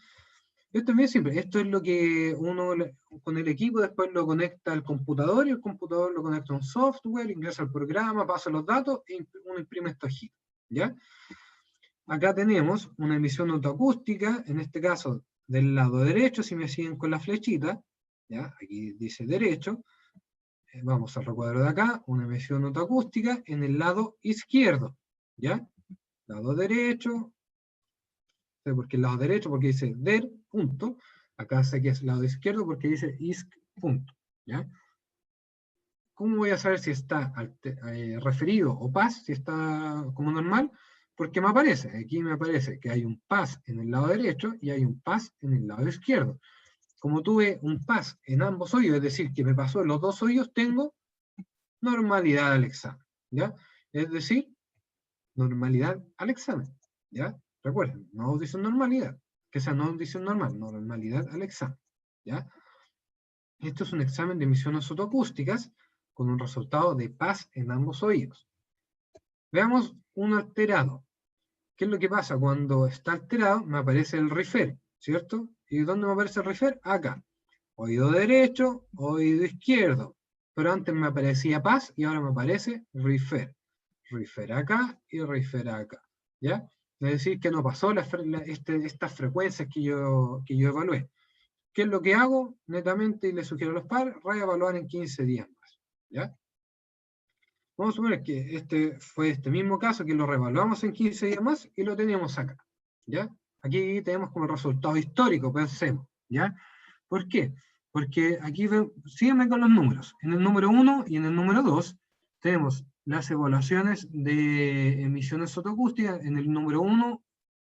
Esto es bien simple. Esto es lo que uno con el equipo después lo conecta al computador y el computador lo conecta a un software, ingresa al programa, pasa los datos e uno imprime esta hojita, ¿ya? Acá tenemos una emisión autoacústica, en este caso del lado derecho, si me siguen con la flechita, ¿ya? Aquí dice derecho, vamos al recuadro de acá, una emisión autoacústica en el lado izquierdo, ¿ya? Lado derecho, porque el lado derecho, porque dice der, punto, acá sé que es el lado izquierdo porque dice isc, punto, ¿ya? ¿Cómo voy a saber si está referido o pas, si está como normal? Porque me aparece, aquí me aparece que hay un pas en el lado derecho y hay un pas en el lado izquierdo. Como tuve un pas en ambos oídos, es decir, que me pasó en los dos oídos, tengo normalidad al examen, ¿ya? Es decir, normalidad al examen, ¿ya? Recuerden, no audición normalidad, que sea no audición normal, normalidad al examen, ¿ya? Esto es un examen de emisiones autoacústicas con un resultado de pas en ambos oídos. Veamos un alterado. ¿Qué es lo que pasa? Cuando está alterado me aparece el refer, ¿cierto? ¿Y dónde me aparece el refer? Acá. Oído derecho, oído izquierdo. Pero antes me aparecía pas y ahora me aparece refer. Refer acá y refer acá, ¿ya? Es decir, que no pasó estas frecuencias que yo evalué. ¿Qué es lo que hago? Netamente, y le sugiero a los padres, reevaluar en 15 días más, ¿ya? Vamos a suponer que este fue este mismo caso, que lo reevaluamos en 15 días más y lo teníamos acá, ¿ya? Aquí tenemos como resultado histórico, pensemos, ¿ya? ¿Por qué? Porque aquí, síganme con los números. En el número 1 y en el número 2 tenemos las evaluaciones de emisiones autoacústicas. En el número 1,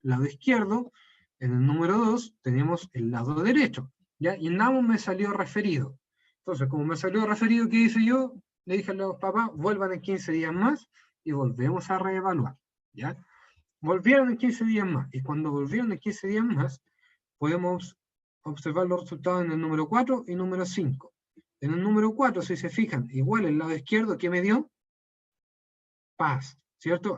lado izquierdo. En el número 2 tenemos el lado derecho, ¿ya? Y en ambos me salió referido. Entonces, como me salió referido, ¿qué hice yo? Le dije a los papás, vuelvan en 15 días más y volvemos a reevaluar, ¿ya? Volvieron en 15 días más. Y cuando volvieron en 15 días más, podemos observar los resultados en el número 4 y número 5. En el número 4, si se fijan, igual el lado izquierdo, ¿qué me dio? Paz, ¿cierto?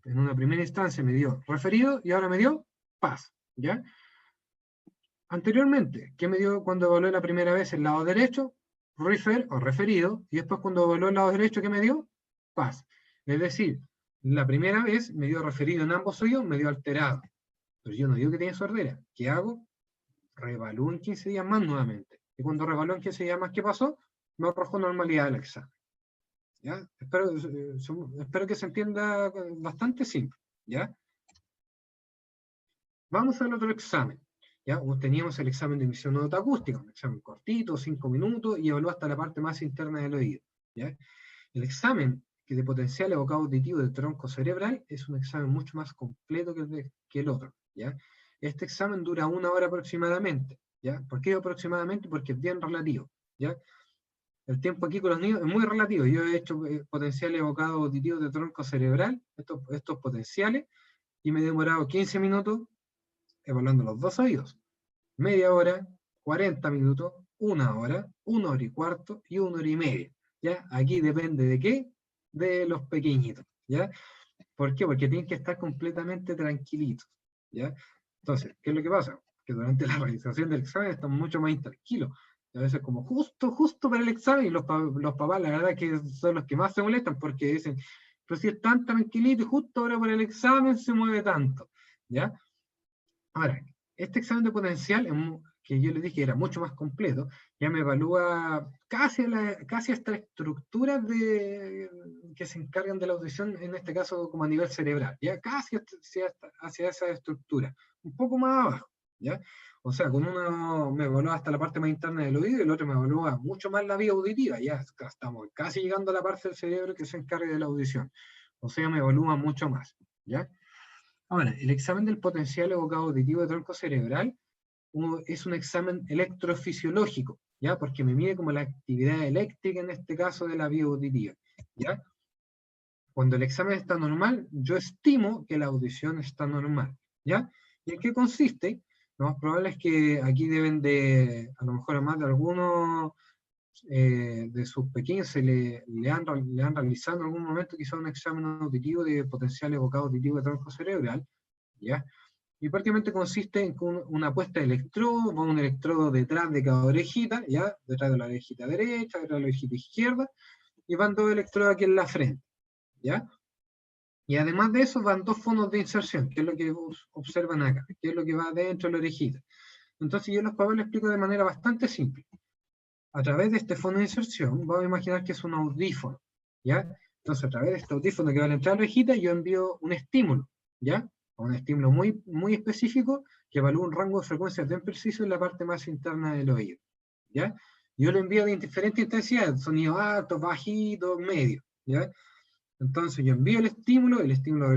En una primera instancia me dio referido y ahora me dio paz, ¿ya? Anteriormente, ¿qué me dio cuando evalué la primera vez el lado derecho? Refer o referido, y después cuando evalué el lado derecho, ¿qué me dio? Paz. Es decir, la primera vez me dio referido en ambos oídos, me dio alterado. Pero yo no digo que tenía sordera. ¿Qué hago? Reevalúo en 15 días más nuevamente. Y cuando reevalúo en 15 días más, ¿qué pasó? Me arrojó normalidad del examen. ¿Ya? Espero que se entienda bastante simple. ¿Ya? Vamos al otro examen. ¿Ya? Teníamos el examen de emisión autoacústica, un examen cortito, 5 minutos, y evalúa hasta la parte más interna del oído. ¿Ya? El examen de potencial evocado auditivo del tronco cerebral es un examen mucho más completo que el otro. ¿Ya? Este examen dura 1 hora aproximadamente. ¿Ya? ¿Por qué aproximadamente? Porque es bien relativo. ¿Ya? El tiempo aquí con los niños es muy relativo. Yo he hecho potencial evocado auditivo de tronco cerebral, estos potenciales, y me he demorado 15 minutos evaluando los dos oídos. Media hora, 40 minutos, 1 hora, 1 hora y cuarto y 1 hora y media. ¿Ya? Aquí depende de qué, de los pequeñitos. ¿Ya? ¿Por qué? Porque tienen que estar completamente tranquilitos. ¿Ya? Entonces, ¿qué es lo que pasa? Que durante la realización del examen están mucho más intranquilos. A veces como justo para el examen, y los papás la verdad que son los que más se molestan porque dicen, pero si es tan tranquilito y justo ahora para el examen se mueve tanto. ¿Ya? Ahora, este examen de potencial, que yo le dije era mucho más completo, ya me evalúa casi hasta estructuras que se encargan de la audición, en este caso como a nivel cerebral, ya casi hacia esa estructura, un poco más abajo, ¿ya? O sea, con uno me evalúa hasta la parte más interna del oído y el otro me evalúa mucho más la vía auditiva, ya estamos casi llegando a la parte del cerebro que se encarga de la audición. O sea, me evalúa mucho más, ¿ya? Ahora, el examen del potencial evocado auditivo de tronco cerebral es un examen electrofisiológico, ¿ya? Porque me mide como la actividad eléctrica, en este caso, de la vía auditiva, ¿ya? Cuando el examen está normal, yo estimo que la audición está normal, ¿ya? ¿Y en qué consiste? Lo más probable es que aquí deben de, a lo mejor a más de algunos de sus pequeños le han realizado en algún momento quizá un examen auditivo de potencial evocado auditivo de tronco cerebral, ¿ya? Y prácticamente consiste en una puesta de electrodo, va un electrodo detrás de cada orejita, ¿ya? Detrás de la orejita derecha, detrás de la orejita izquierda, y van dos electrodos aquí en la frente, ¿ya? Y además de eso van dos fonos de inserción, que es lo que observan acá, que es lo que va dentro de la orejita. Entonces yo a los papás les explico de manera bastante simple. A través de este fono de inserción, vamos a imaginar que es un audífono, ¿ya? Entonces a través de este audífono que va a entrar a la orejita, yo envío un estímulo, ¿ya? Un estímulo muy, muy específico que evalúa un rango de frecuencias bien preciso en la parte más interna del oído, ¿ya? Yo lo envío de diferentes intensidades, sonido alto, bajito, medio, ¿ya? Entonces yo envío el estímulo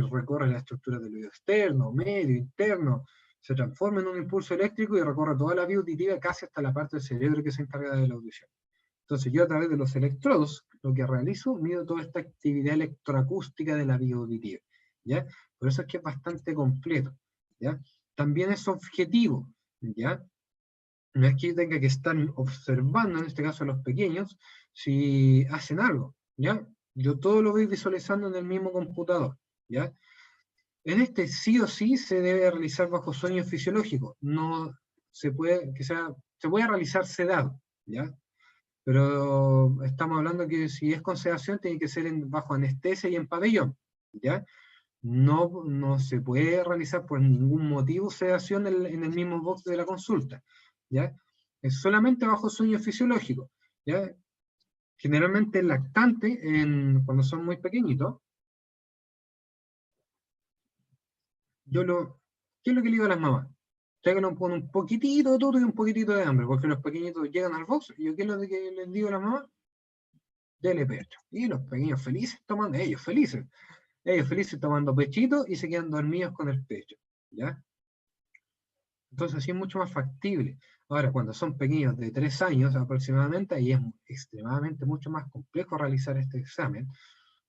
recorre la estructura del oído externo, medio, interno, se transforma en un impulso eléctrico y recorre toda la vía auditiva casi hasta la parte del cerebro que se encarga de la audición. Entonces yo a través de los electrodos lo que realizo, mido toda esta actividad electroacústica de la vía auditiva, ¿ya? Por eso es que es bastante completo, ¿ya? También es objetivo, ¿ya? No es que yo tenga que estar observando, en este caso a los pequeños, si hacen algo, ¿ya? Yo todo lo voy visualizando en el mismo computador, ¿ya? En este sí o sí se debe realizar bajo sueño fisiológico, no se puede, que sea, se puede realizar sedado, ¿ya? Pero estamos hablando que si es con sedación tiene que ser bajo anestesia y en pabellón, ¿ya? No, no se puede realizar por ningún motivo sedación en el mismo box de la consulta, ¿ya? Es solamente bajo sueño fisiológico, ¿ya? Generalmente el lactante, cuando son muy pequeñitos, yo lo, ¿qué es lo que le digo a las mamás? Tráiganlo con un poquitito de todo y un poquitito de hambre, porque los pequeñitos llegan al box, y yo, ¿qué es lo que les digo a las mamás? Dele pecho. Y los pequeños felices tomando, ellos felices tomando pechito y se quedan dormidos con el pecho, ¿ya? Entonces así es mucho más factible. Ahora, cuando son pequeños de 3 años aproximadamente, ahí es extremadamente mucho más complejo realizar este examen,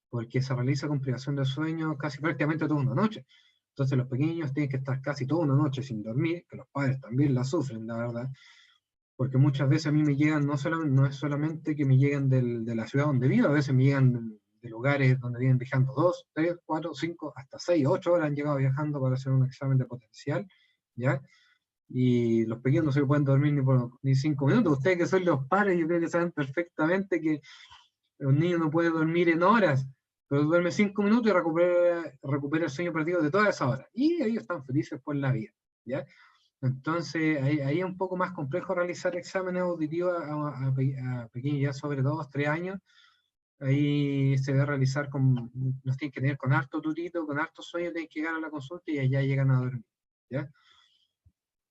porque se realiza con privación de sueño casi prácticamente toda una noche. Entonces los pequeños tienen que estar casi toda una noche sin dormir, que los padres también la sufren, la verdad, porque muchas veces a mí me llegan, no es solamente que me llegan de la ciudad donde vivo, a veces me llegan de lugares donde vienen viajando 2, 3, 4, 5, hasta 6, 8 horas han llegado viajando para hacer un examen de potencial, ¿ya? Y los pequeños no se pueden dormir ni 5 minutos. Ustedes que son los padres, yo creo que saben perfectamente que un niño no puede dormir en horas, pero duerme 5 minutos y recupera el sueño perdido de todas esas horas. Y ellos están felices por la vida, ¿ya? Entonces, ahí es un poco más complejo realizar exámenes auditivos a pequeños ya sobre 2, 3 años. Ahí se debe realizar los tienen que tener con harto tutito, con harto sueño, tienen que llegar a la consulta y allá llegan a dormir, ¿ya?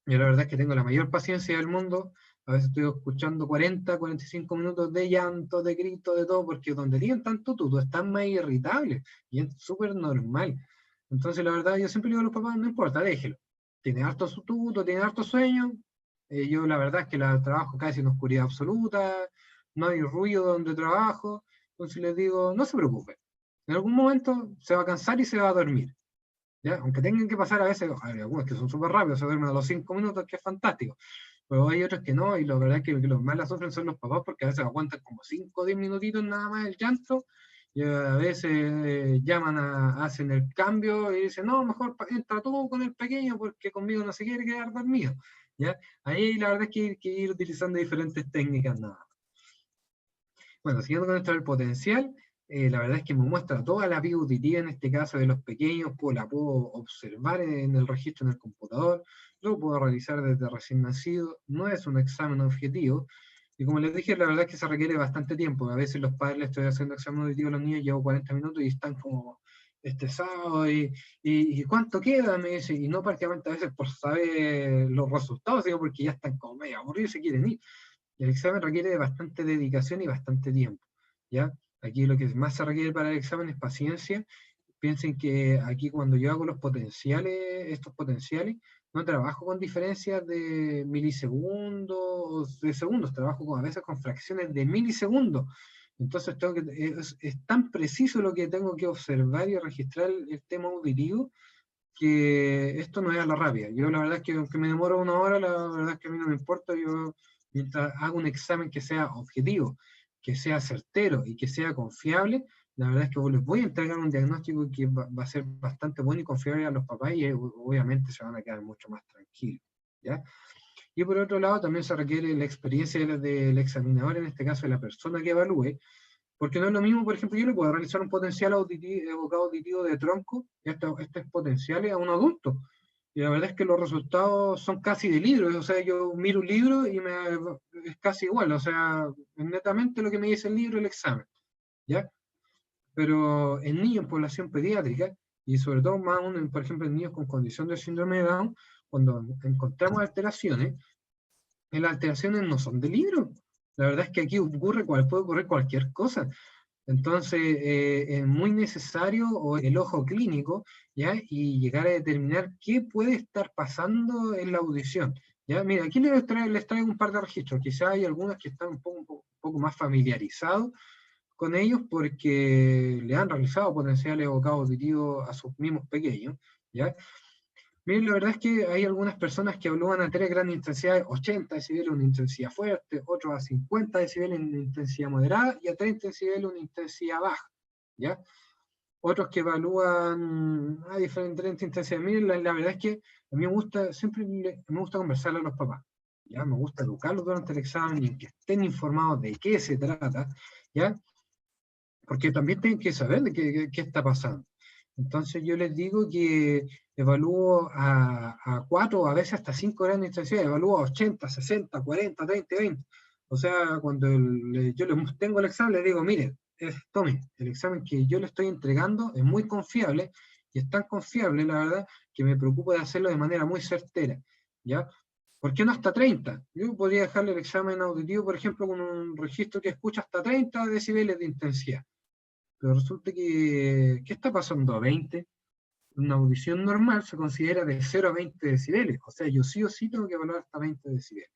Yo la verdad es que tengo la mayor paciencia del mundo. A veces estoy escuchando 40, 45 minutos de llanto, de grito, de todo, porque donde tienen tanto tuto están más irritables y es súper normal. Entonces, la verdad, yo siempre le digo a los papás, no importa, déjelo. Tiene harto su tuto, tiene harto sueño. Yo la verdad es que trabajo casi en oscuridad absoluta, no hay ruido donde trabajo. Entonces les digo, no se preocupe. En algún momento se va a cansar y se va a dormir. ¿Ya? Aunque tengan que pasar a veces, hay algunos que son súper rápidos, se duermen a los 5 minutos, que es fantástico, pero hay otros que no, y la verdad es que los más la sufren son los papás, porque a veces aguantan como 5 o 10 minutitos nada más el llanto, y a veces hacen el cambio y dicen, no, mejor entra tú con el pequeño, porque conmigo no se quiere quedar dormido, ¿ya? Ahí la verdad es que hay que ir utilizando diferentes técnicas nada más. Bueno, siguiendo con esto del potencial, la verdad es que me muestra toda la vía auditiva, en este caso de los pequeños, la puedo observar en el registro en el computador, lo puedo realizar desde recién nacido, no es un examen objetivo, y como les dije, la verdad es que se requiere bastante tiempo, a veces los padres les estoy haciendo examen auditivo a los niños, llevo 40 minutos y están como estresados, y ¿cuánto queda? Me dice, y no prácticamente a veces por saber los resultados, sino porque ya están como medio aburridos y se quieren ir. El examen requiere de bastante dedicación y bastante tiempo, ¿ya? Aquí lo que más se requiere para el examen es paciencia. Piensen que aquí cuando yo hago estos potenciales, no trabajo con diferencias de milisegundos, de segundos, trabajo a veces con fracciones de milisegundos. Entonces es tan preciso lo que tengo que observar y registrar el tema auditivo, que esto no es a la rápida. Yo la verdad es que aunque me demoro 1 hora, la verdad es que a mí no me importa. Yo, mientras hago un examen que sea objetivo, que sea certero y que sea confiable, la verdad es que les voy a entregar un diagnóstico que va a ser bastante bueno y confiable a los papás, y obviamente se van a quedar mucho más tranquilos, ¿ya? Y por otro lado, también se requiere la experiencia del examinador, en este caso de la persona que evalúe, porque no es lo mismo. Por ejemplo, yo le puedo realizar un potencial auditivo, evocado auditivo de tronco, estos potenciales a un adulto. Y la verdad es que los resultados son casi de libro. O sea, yo miro un libro y es casi igual. O sea, es netamente lo que me dice el libro, el examen, ¿ya? Pero en niños en población pediátrica, y sobre todo más aún, por ejemplo, en niños con condición de síndrome de Down, cuando encontramos alteraciones, las alteraciones no son de libro. La verdad es que aquí puede ocurrir cualquier cosa. Entonces, es muy necesario el ojo clínico, ¿ya? Y llegar a determinar qué puede estar pasando en la audición, ¿ya? Mira, aquí les traigo un par de registros. Quizá hay algunos que están un poco más familiarizados con ellos porque le han realizado potenciales evocados auditivos a sus mismos pequeños, ¿ya? Miren, la verdad es que hay algunas personas que evalúan a 3 grandes intensidades: 80 decibeles una intensidad fuerte, otros a 50 decibeles una intensidad moderada, y a 30 decibeles una intensidad baja, ¿ya? Otros que evalúan a diferentes intensidades. Miren, la verdad es que a mí me gusta conversarle a los papás, ¿ya? Me gusta educarlos durante el examen y que estén informados de qué se trata, ¿ya? Porque también tienen que saber de qué está pasando. Entonces yo les digo que evalúo a 4, a veces hasta 5 grandes intensidades, evalúo a 80, 60, 40, 30, 20. O sea, cuando yo les tengo el examen, les digo, mire, tome, el examen que yo le estoy entregando es muy confiable, y es tan confiable, la verdad, que me preocupo de hacerlo de manera muy certera, ¿ya? ¿Por qué no hasta 30? Yo podría dejarle el examen auditivo, por ejemplo, con un registro que escucha hasta 30 decibeles de intensidad. Pero resulta que, ¿qué está pasando a 20? Una audición normal se considera de 0 a 20 decibeles. O sea, yo sí o sí tengo que evaluar hasta 20 decibeles.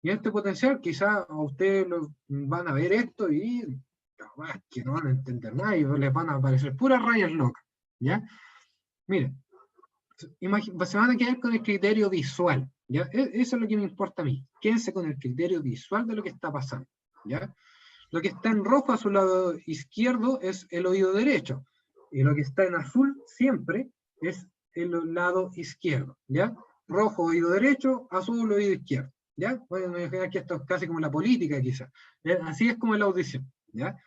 Y este potencial, quizá a ustedes van a ver esto y que no van a entender nada y les van a aparecer puras rayas locas, ¿ya? Miren, se van a quedar con el criterio visual, ¿ya? Eso es lo que me importa a mí. Quédense con el criterio visual de lo que está pasando, ¿ya? Lo que está en rojo a su lado izquierdo es el oído derecho, y lo que está en azul siempre es el lado izquierdo, ¿ya? Rojo, oído derecho; azul, oído izquierdo, ¿ya? Pueden imaginar que esto es casi como la política, quizás. Así es como la audición, ¿ya?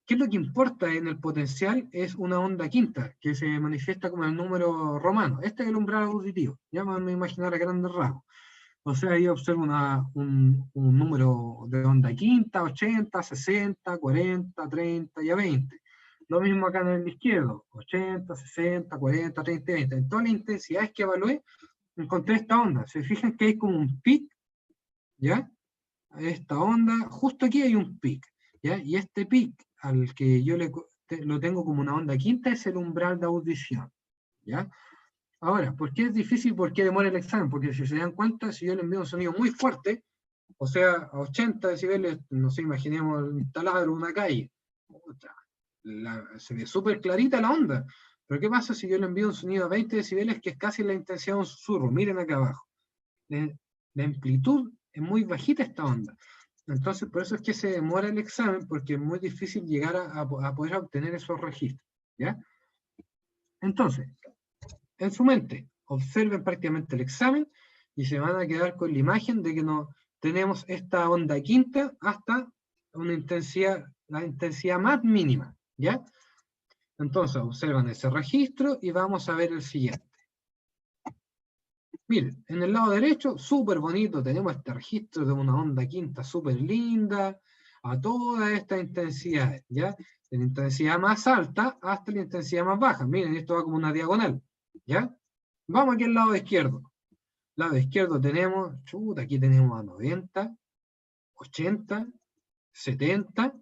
¿Qué es lo que importa en el potencial? Es una onda quinta, que se manifiesta como el número romano. Este es el umbral auditivo, ya me imaginar a grandes rasgos. O sea, ahí observo un número de onda quinta, 80, 60, 40, 30 y a 20. Lo mismo acá en el izquierdo: 80, 60, 40, 30 y 20. En todas las intensidades que evalué, encontré esta onda. Se fijan que hay como un pic, ¿ya? Esta onda, justo aquí hay un pic, ¿ya? Y este pic, al que yo lo tengo como una onda quinta, es el umbral de audición, ¿ya? Ahora, ¿por qué es difícil? ¿Por qué demora el examen? Porque si se dan cuenta, si yo le envío un sonido muy fuerte, o sea, a 80 decibeles, no sé, imaginemos un taladro, una calle, se ve súper clarita la onda. Pero ¿qué pasa si yo le envío un sonido a 20 decibeles, que es casi la intensidad de un susurro? Miren acá abajo. La amplitud es muy bajita esta onda. Entonces, por eso es que se demora el examen, porque es muy difícil llegar a poder obtener esos registros, ¿ya? Entonces, en su mente, observen prácticamente el examen y se van a quedar con la imagen de que no tenemos esta onda quinta hasta una intensidad, la intensidad más mínima, ¿ya? Entonces, observan ese registro y vamos a ver el siguiente. Miren, en el lado derecho, súper bonito, tenemos este registro de una onda quinta súper linda, a toda esta intensidad, ¿ya? De la intensidad más alta hasta la intensidad más baja. Miren, esto va como una diagonal, ¿ya? Vamos aquí al lado izquierdo. Lado izquierdo tenemos, aquí tenemos a 90, 80, 70,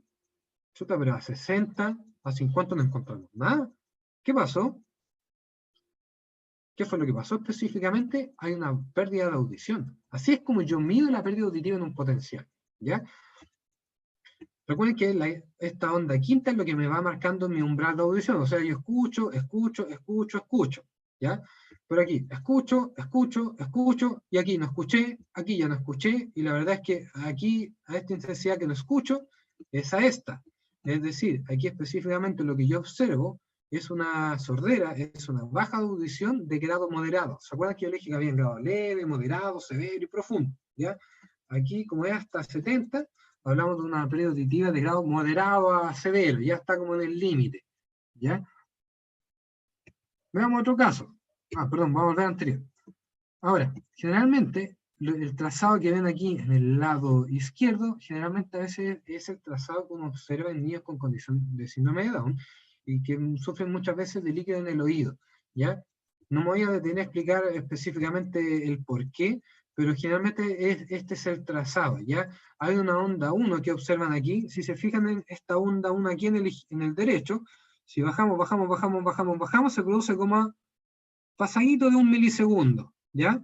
pero a 60, a 50 no encontramos nada. ¿Qué pasó? ¿Qué fue lo que pasó específicamente? Hay una pérdida de audición. Así es como yo mido la pérdida auditiva en un potencial, ¿ya? Recuerden que esta onda quinta es lo que me va marcando mi umbral de audición, o sea, yo escucho, escucho, escucho, escucho, ¿ya? Pero aquí, escucho, escucho, escucho, y aquí no escuché, aquí ya no escuché, y la verdad es que aquí, a esta intensidad que no escucho, es a esta. Es decir, aquí específicamente lo que yo observo es una sordera, es una baja de audición de grado moderado. ¿Se acuerdan que yo le dije que había grado leve, moderado, severo y profundo? ¿Ya? Aquí, como es hasta 70, hablamos de una pérdida auditiva de grado moderado a severo, ya está como en el límite, ¿ya? Veamos otro caso. Perdón, vamos al anterior. Ahora, generalmente, el trazado que ven aquí en el lado izquierdo, generalmente a veces es el trazado que uno observa en niños con condición de síndrome de Down y que sufren muchas veces de líquido en el oído, ¿ya? No me voy a detener a explicar específicamente el por qué, pero generalmente este es el trazado, ¿ya? Hay una onda 1 que observan aquí, si se fijan en esta onda 1 aquí en el derecho, si bajamos, bajamos, bajamos, bajamos, bajamos, se produce como pasadito de 1 milisegundo, ¿ya?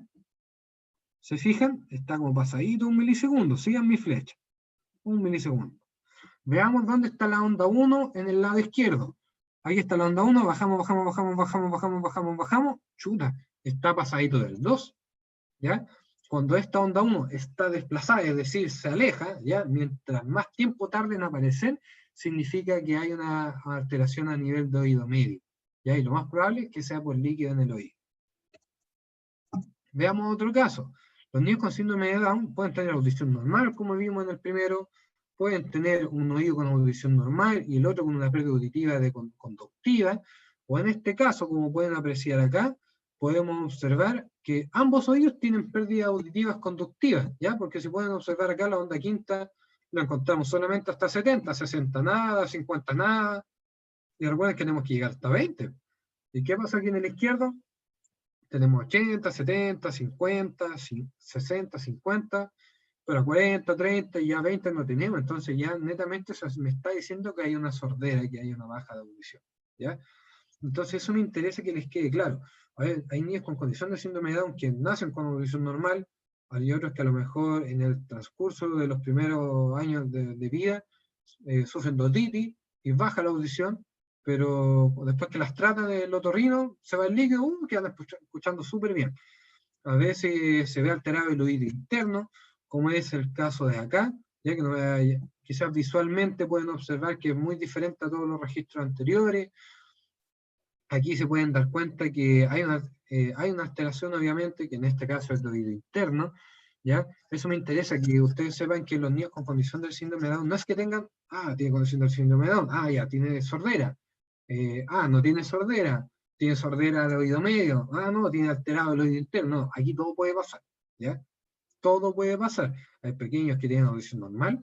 ¿Se fijan? Está como pasadito 1 milisegundo, sigan mi flecha, 1 milisegundo. Veamos dónde está la onda 1 en el lado izquierdo. Ahí está la onda 1, bajamos, bajamos, bajamos, bajamos, bajamos, bajamos, bajamos, chuta, está pasadito del 2, ¿ya? Cuando esta onda 1 está desplazada, es decir, se aleja, ¿ya? Mientras más tiempo tarde en aparecer, significa que hay una alteración a nivel de oído medio, ¿ya? Y lo más probable es que sea por líquido en el oído. Veamos otro caso. Los niños con síndrome de Down pueden tener audición normal, como vimos en el primero, pueden tener un oído con audición normal y el otro con una pérdida auditiva conductiva, o en este caso, como pueden apreciar acá, podemos observar que ambos oídos tienen pérdidas auditivas conductivas, ¿ya? Porque si pueden observar acá la onda quinta, la encontramos solamente hasta 70, 60 nada, 50 nada, y recuerden que tenemos que llegar hasta 20. ¿Y qué pasa aquí en el izquierdo? Tenemos 80, 70, 50, 60, 50, pero 40, 30 y ya 20 no tenemos. Entonces ya netamente eso me está diciendo que hay una sordera, que hay una baja de audición, ¿ya? Entonces eso me interesa que les quede claro. Hay niños con condición de síndrome de Down que nacen con audición normal, hay otros que a lo mejor en el transcurso de los primeros años de vida sufren de otitis y baja la audición, pero después que las tratan del otorrino, se va el líquido, quedan escuchando súper bien. A veces se ve alterado el oído interno, como es el caso de acá, ya que quizás visualmente pueden observar que es muy diferente a todos los registros anteriores. Aquí se pueden dar cuenta que hay una alteración, obviamente, que en este caso es de oído interno, ¿ya? Eso me interesa, que ustedes sepan que los niños con condición del síndrome de Down, no es que tengan, tiene condición del síndrome de Down, ya, tiene sordera, no tiene sordera de oído medio, no, tiene alterado el oído interno, no, aquí todo puede pasar, ¿ya? Todo puede pasar. Hay pequeños que tienen audición normal,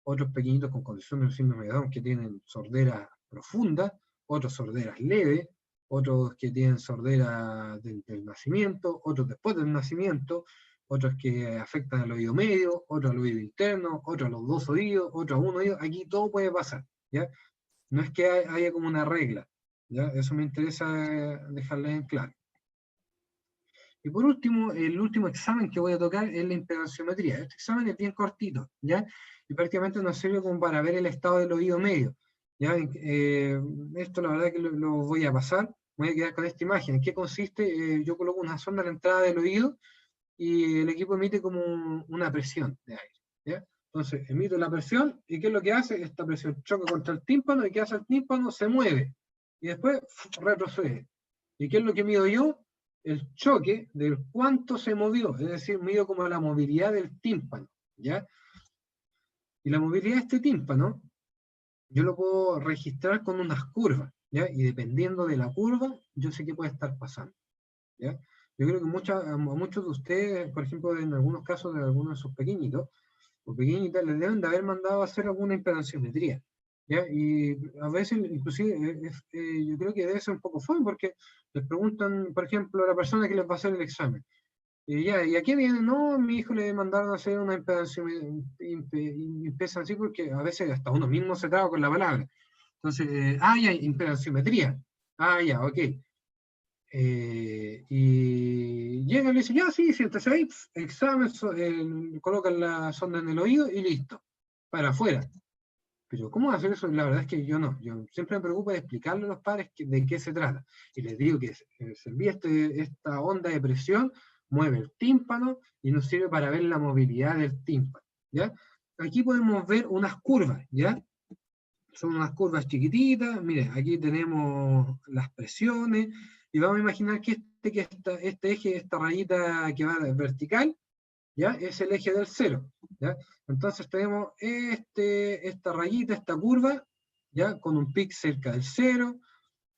otros pequeñitos con condición del síndrome de Down que tienen sordera profunda, otros sorderas leves, otros que tienen sordera del nacimiento, otros después del nacimiento, otros que afectan al oído medio, otros al oído interno, otros a los dos oídos, otros a un oído. Aquí todo puede pasar, ¿ya? No es que haya como una regla, ¿ya? Eso me interesa dejarles en claro. Y por último, el último examen que voy a tocar es la impedanciometría. Este examen es bien cortito, ¿ya? Y prácticamente nos sirve como para ver el estado del oído medio, ¿ya? Esto la verdad que lo voy a pasar, voy a quedar con esta imagen. ¿En qué consiste? Yo coloco una sonda a la entrada del oído y el equipo emite como una presión de aire, ¿ya? Entonces, emito la presión, ¿y qué es lo que hace? Esta presión choca contra el tímpano, ¿y qué hace el tímpano? Se mueve, y después retrocede. ¿Y qué es lo que mido yo? El choque del cuánto se movió, es decir, mido como la movilidad del tímpano, ¿ya? Y la movilidad de este tímpano, yo lo puedo registrar con unas curvas, ¿ya? Y dependiendo de la curva, yo sé qué puede estar pasando, ¿ya? Yo creo que a muchos de ustedes, por ejemplo, en algunos casos de algunos de sus pequeñitos o pequeñitas, les deben de haber mandado a hacer alguna impedanciometría, ¿ya? Y a veces, inclusive, yo creo que debe ser un poco fome porque les preguntan, por ejemplo, a la persona que les va a hacer el examen, ¿y a qué viene? No, mi hijo le mandaron a hacer una impedanciometría, así porque a veces hasta uno mismo se traba con la palabra. Entonces, ya, impedanciometría. Ya, ok. Y llega y le dice, ya, sí, siéntese ahí, examen, colocan la sonda en el oído y listo, para afuera. pero ¿cómo hacer eso? La verdad es que yo no. Yo siempre me preocupo de explicarle a los padres de qué se trata. Y les digo que se envía esta onda de presión, mueve el tímpano y nos sirve para ver la movilidad del tímpano, ¿ya? Aquí podemos ver unas curvas, ¿ya? Son unas curvas chiquititas. Miren, aquí tenemos las presiones y vamos a imaginar que este eje, esta rayita que va vertical, ¿ya? Es el eje del cero, ¿ya? Entonces tenemos esta rayita, esta curva, ¿ya? Con un pic cerca del cero.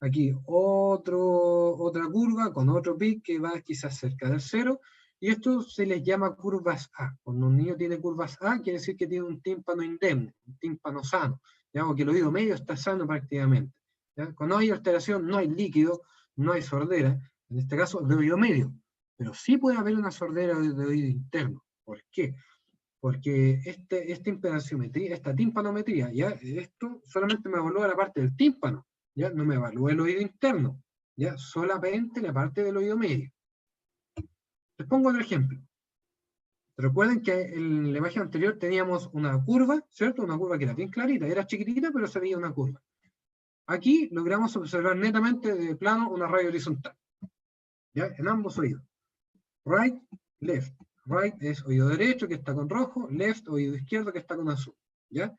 Aquí otra curva con otro pic que va quizás cerca del cero. Y esto se les llama curvas A. Cuando un niño tiene curvas A, quiere decir que tiene un tímpano indemne, un tímpano sano, ¿ya? O que el oído medio está sano prácticamente, ¿ya? Cuando hay alteración, no hay líquido, no hay sordera, en este caso de oído medio. Pero sí puede haber una sordera de oído interno. ¿Por qué? Porque esta impedanciometría, esta timpanometría, ¿ya? Esto solamente me evalúa la parte del tímpano, ¿ya? No me evalúa el oído interno, ¿ya? Solamente la parte del oído medio. Les pongo otro ejemplo. Recuerden que en la imagen anterior teníamos una curva, ¿cierto? Una curva que era bien clarita, era chiquitita, pero se veía una curva. Aquí logramos observar netamente de plano una raya horizontal, ¿ya? En ambos oídos. Right, left. Right es oído derecho, que está con rojo, left, oído izquierdo, que está con azul, ¿ya?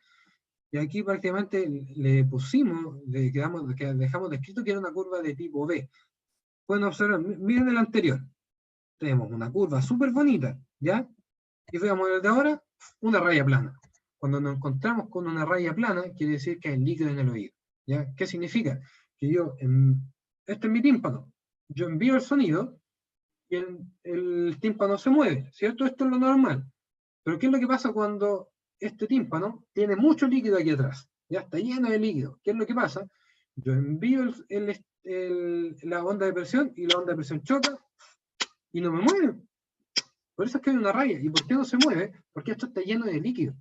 Y aquí prácticamente le pusimos, dejamos descrito que era una curva de tipo B. Pueden observar, miren el anterior. Tenemos una curva súper bonita, ¿ya? Y veamos el de ahora, una raya plana. Cuando nos encontramos con una raya plana, quiere decir que hay líquido en el oído, ¿ya? ¿Qué significa? Que este es mi tímpano. Yo envío el sonido y el tímpano se mueve, ¿cierto? Esto es lo normal. Pero ¿qué es lo que pasa cuando este tímpano tiene mucho líquido aquí atrás? Ya está lleno de líquido. ¿Qué es lo que pasa? Yo envío la onda de presión y la onda de presión choca y no me mueve. Por eso es que hay una raya. ¿Y por qué no se mueve? Porque esto está lleno de líquido,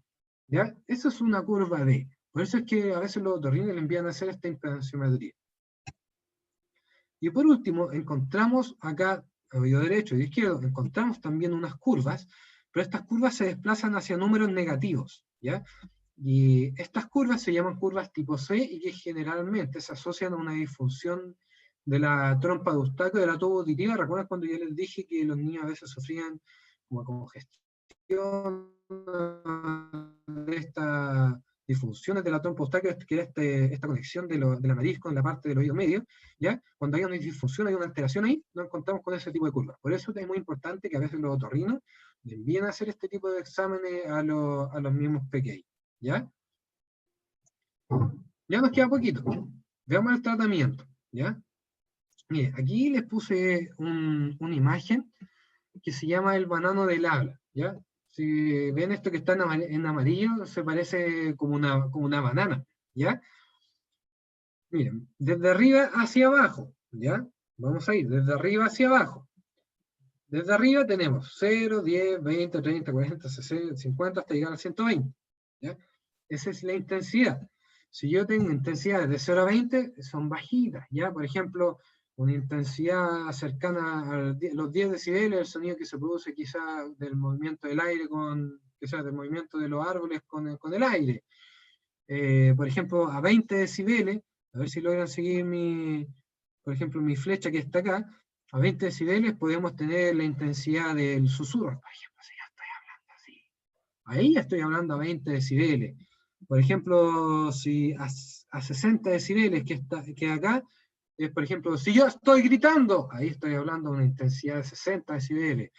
¿ya? Eso es una curva D. Por eso es que a veces los otorrinos le envían a hacer esta impedanciometría. Y por último, encontramos acá, oído derecho y izquierdo, encontramos también unas curvas, pero estas curvas se desplazan hacia números negativos, ¿ya? Y estas curvas se llaman curvas tipo C y que generalmente se asocian a una disfunción de la trompa de Eustaquio de la tuba auditiva. ¿Recuerdan cuando yo les dije que los niños a veces sufrían como congestión de estas disfunciones de la trompa Eustaquio, que era esta conexión de la nariz con la parte del oído medio? ¿Ya? Cuando hay una disfunción, hay una alteración ahí, nos encontramos con ese tipo de curvas. Por eso es muy importante que a veces los otorrinos le envíen a hacer este tipo de exámenes a los mismos pequeños, ¿ya? Ya nos queda poquito. Veamos el tratamiento, ¿ya? Mire, aquí les puse una imagen que se llama el banano del habla, ¿ya? Si ven esto que está en amarillo, se parece como una banana, ¿ya? Miren, desde arriba hacia abajo, ¿ya? Vamos a ir desde arriba hacia abajo. Desde arriba tenemos 0, 10, 20, 30, 40, 60, 50, hasta llegar a 120, ¿ya? Esa es la intensidad. Si yo tengo intensidades de 0 a 20, son bajitas, ¿ya? Por ejemplo, una intensidad cercana a los 10 decibeles, el sonido que se produce quizá del movimiento del aire quizás del movimiento de los árboles con el aire. Por ejemplo, a 20 decibeles, a ver si logran seguir por ejemplo, mi flecha que está acá, a 20 decibeles podemos tener la intensidad del susurro. Por ejemplo, si yo estoy hablando así, ahí estoy hablando a 20 decibeles. Por ejemplo, si a 60 decibeles que acá, es por ejemplo, si yo estoy gritando, ahí estoy hablando a una intensidad de 60 decibeles.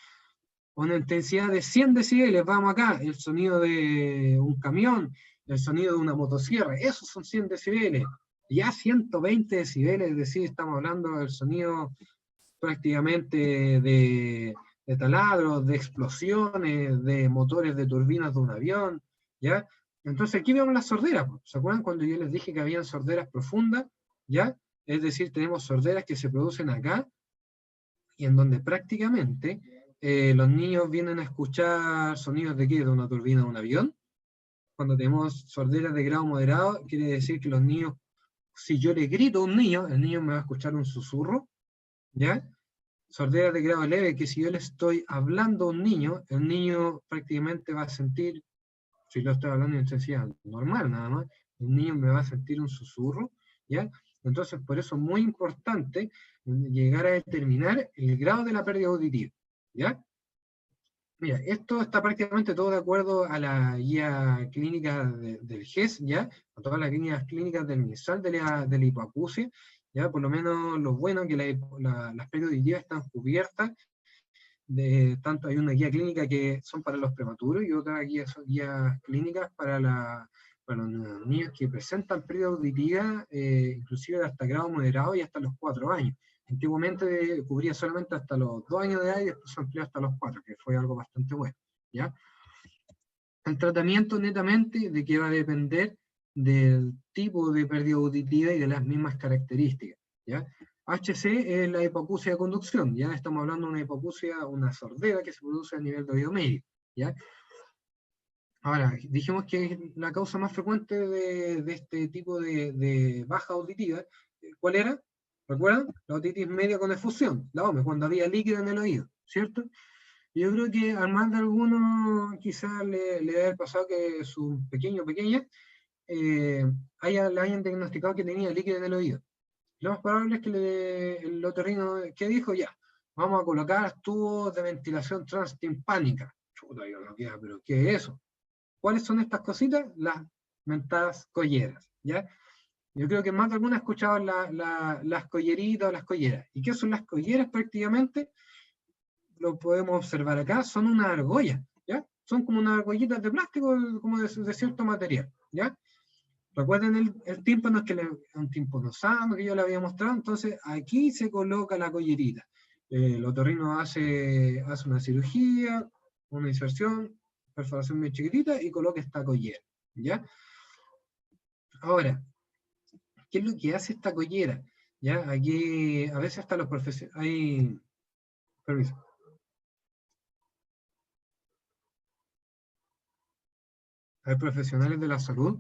Una intensidad de 100 decibeles, vamos acá, el sonido de un camión, el sonido de una motosierra, esos son 100 decibeles. Ya 120 decibeles, es decir, estamos hablando del sonido prácticamente de taladros, de explosiones, de motores de turbinas de un avión, ¿ya? Entonces aquí vemos las sorderas. ¿Se acuerdan cuando yo les dije que habían sorderas profundas? ¿Ya? Es decir, tenemos sorderas que se producen acá, y en donde prácticamente los niños vienen a escuchar sonidos de ¿qué? De una turbina de un avión. Cuando tenemos sorderas de grado moderado, quiere decir que los niños, si yo le grito a un niño, el niño me va a escuchar un susurro, ¿ya? Sorderas de grado leve, que si yo le estoy hablando a un niño, el niño prácticamente va a sentir, si lo estoy hablando en intensidad normal nada más, el niño me va a sentir un susurro, ¿ya? Entonces, por eso es muy importante llegar a determinar el grado de la pérdida auditiva, ¿ya? Mira, esto está prácticamente todo de acuerdo a la guía clínica del GES, ¿ya? A todas las líneas clínicas del MinSal de la hipoacusia, ¿ya? Por lo menos lo bueno es que las pérdidas auditivas están cubiertas, tanto hay una guía clínica que son para los prematuros y otra guía, son guías clínicas para los niños que presentan pérdida auditiva, inclusive de hasta grado moderado y hasta los 4 años. Antiguamente cubría solamente hasta los 2 años de edad y después se amplió hasta los 4, que fue algo bastante bueno, ¿ya? El tratamiento netamente de que va a depender del tipo de pérdida auditiva y de las mismas características, ¿ya? HC es la hipoacusia de conducción, ya estamos hablando de una hipoacusia, una sordera que se produce a nivel de oído medio, ¿ya? Ahora, dijimos que la causa más frecuente de este tipo de baja auditiva, ¿cuál era? ¿Recuerdan? La otitis media con efusión, la OME, cuando había líquido en el oído, ¿cierto? Yo creo que al más de alguno quizás le debe haber pasado que su pequeño o pequeña le hayan diagnosticado que tenía líquido en el oído. Lo más probable es que el otorrino, ¿qué dijo? Ya, vamos a colocar tubos de ventilación transtimpánica. Chuta, yo no queda, pero ¿qué es eso? ¿Cuáles son estas cositas? Las mentadas colleras, ¿ya? Yo creo que más de alguna ha escuchado las colleritas o las colleras. ¿Y qué son las colleras prácticamente? Lo podemos observar acá, son una argolla, ¿ya? Son como unas argollitas de plástico, como de cierto material, ¿ya? Recuerden el tímpano, que un tímpano sano que yo le había mostrado, entonces aquí se coloca la collerita. El otorrino hace una cirugía, una inserción, perforación muy chiquitita y coloca esta collera, ¿ya? Ahora, ¿qué es lo que hace esta collera? ¿Ya? Aquí a veces hasta los profesionales, permiso. Hay profesionales de la salud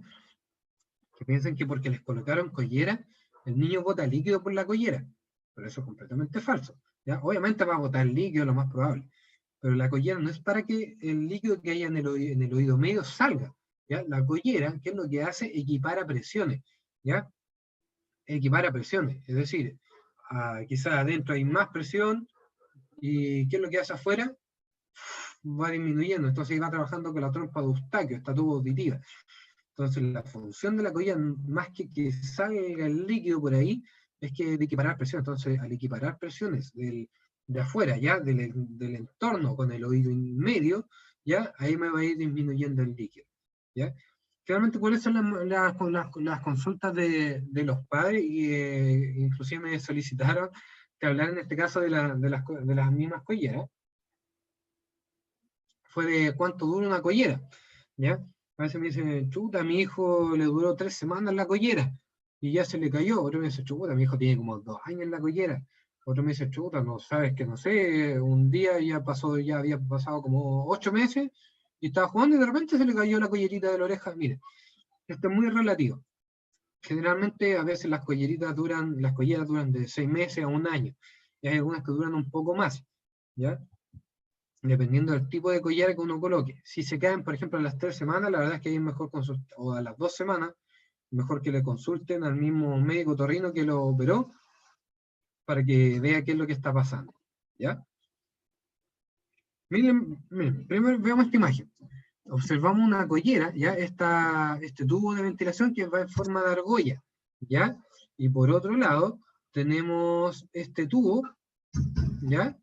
que piensan que porque les colocaron collera, el niño bota líquido por la collera. Pero eso es completamente falso, ¿ya? Obviamente va a botar líquido, lo más probable. Pero la collera no es para que el líquido que haya en el oído medio salga, ¿ya? La collera, ¿qué es lo que hace? Equipara presiones, ¿ya? Equipara presiones. Es decir, quizás adentro hay más presión, y ¿qué es lo que hace afuera? Va disminuyendo, entonces va trabajando con la trompa de Eustaquio, esta tubo auditiva. Entonces la función de la collera, más que salga el líquido por ahí, es que de equiparar presión. Entonces al equiparar presiones de afuera, ya del entorno con el oído medio, ya ahí me va a ir disminuyendo el líquido, ¿ya? Finalmente, ¿cuáles son las consultas de los padres? Y inclusive me solicitaron que hablara en este caso de las mismas colleras. Fue de cuánto dura una collera, ¿ya? A veces me dicen, chuta, a mi hijo le duró 3 semanas la collera y ya se le cayó. Otro me dice, chuta, mi hijo tiene como 2 años en la collera. Otro me dice, chuta, no sabes que no sé, un día ya había pasado como 8 meses y estaba jugando y de repente se le cayó la collerita de la oreja. Mire, esto es muy relativo. Generalmente a veces las colleras duran de 6 meses a 1 año. Y hay algunas que duran un poco más, ¿ya? Dependiendo del tipo de collera que uno coloque. Si se caen, por ejemplo, a las 3 semanas, la verdad es que hay mejor consulta, o a las 2 semanas, mejor que le consulten al mismo médico otorrino que lo operó para que vea qué es lo que está pasando, ¿ya? Miren, primero veamos esta imagen. Observamos una collera, ¿ya? Este tubo de ventilación que va en forma de argolla, ¿ya? Y por otro lado, tenemos este tubo, ¿ya?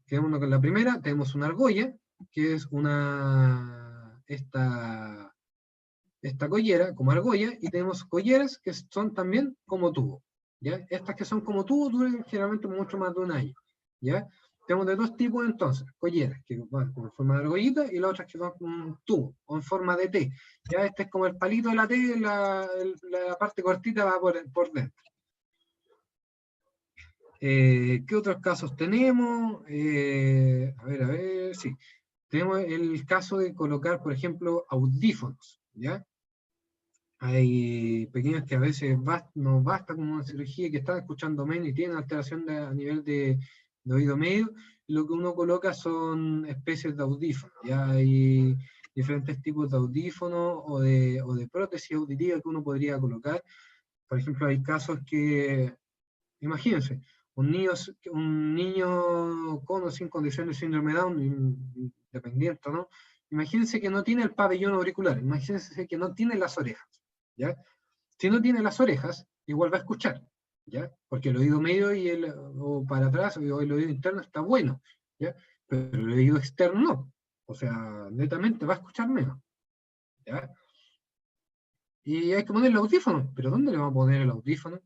Quedémonos con la primera, tenemos una argolla, que es esta collera como argolla, y tenemos colleras que son también como tubo, ¿ya? Estas que son como tubo duran generalmente mucho más de 1 año, ¿ya? Tenemos de 2 tipos entonces, colleras que van como en forma de argollita y las otras que son como un tubo o en forma de T, ¿ya? Este es como el palito de la T, la parte cortita va por dentro. ¿Qué otros casos tenemos? A ver, sí. Tenemos el caso de colocar, por ejemplo, audífonos, ¿ya? Hay pequeños que a veces no basta con una cirugía, que están escuchando menos y tienen alteración a nivel de oído medio, y lo que uno coloca son especies de audífonos, ¿ya? diferentes tipos de audífonos o de prótesis auditiva que uno podría colocar. Por ejemplo, hay casos que, imagínense, un niño con o sin condición de síndrome Down, independiente, ¿no? Imagínense que no tiene el pabellón auricular, imagínense que no tiene las orejas, ¿ya? Si no tiene las orejas, igual va a escuchar, ¿ya? Porque el oído medio o para atrás, o el oído interno está bueno, ¿ya? Pero el oído externo no. O sea, netamente va a escuchar menos, ¿ya? Y hay que poner el audífono, pero ¿dónde le vamos a poner el audífono?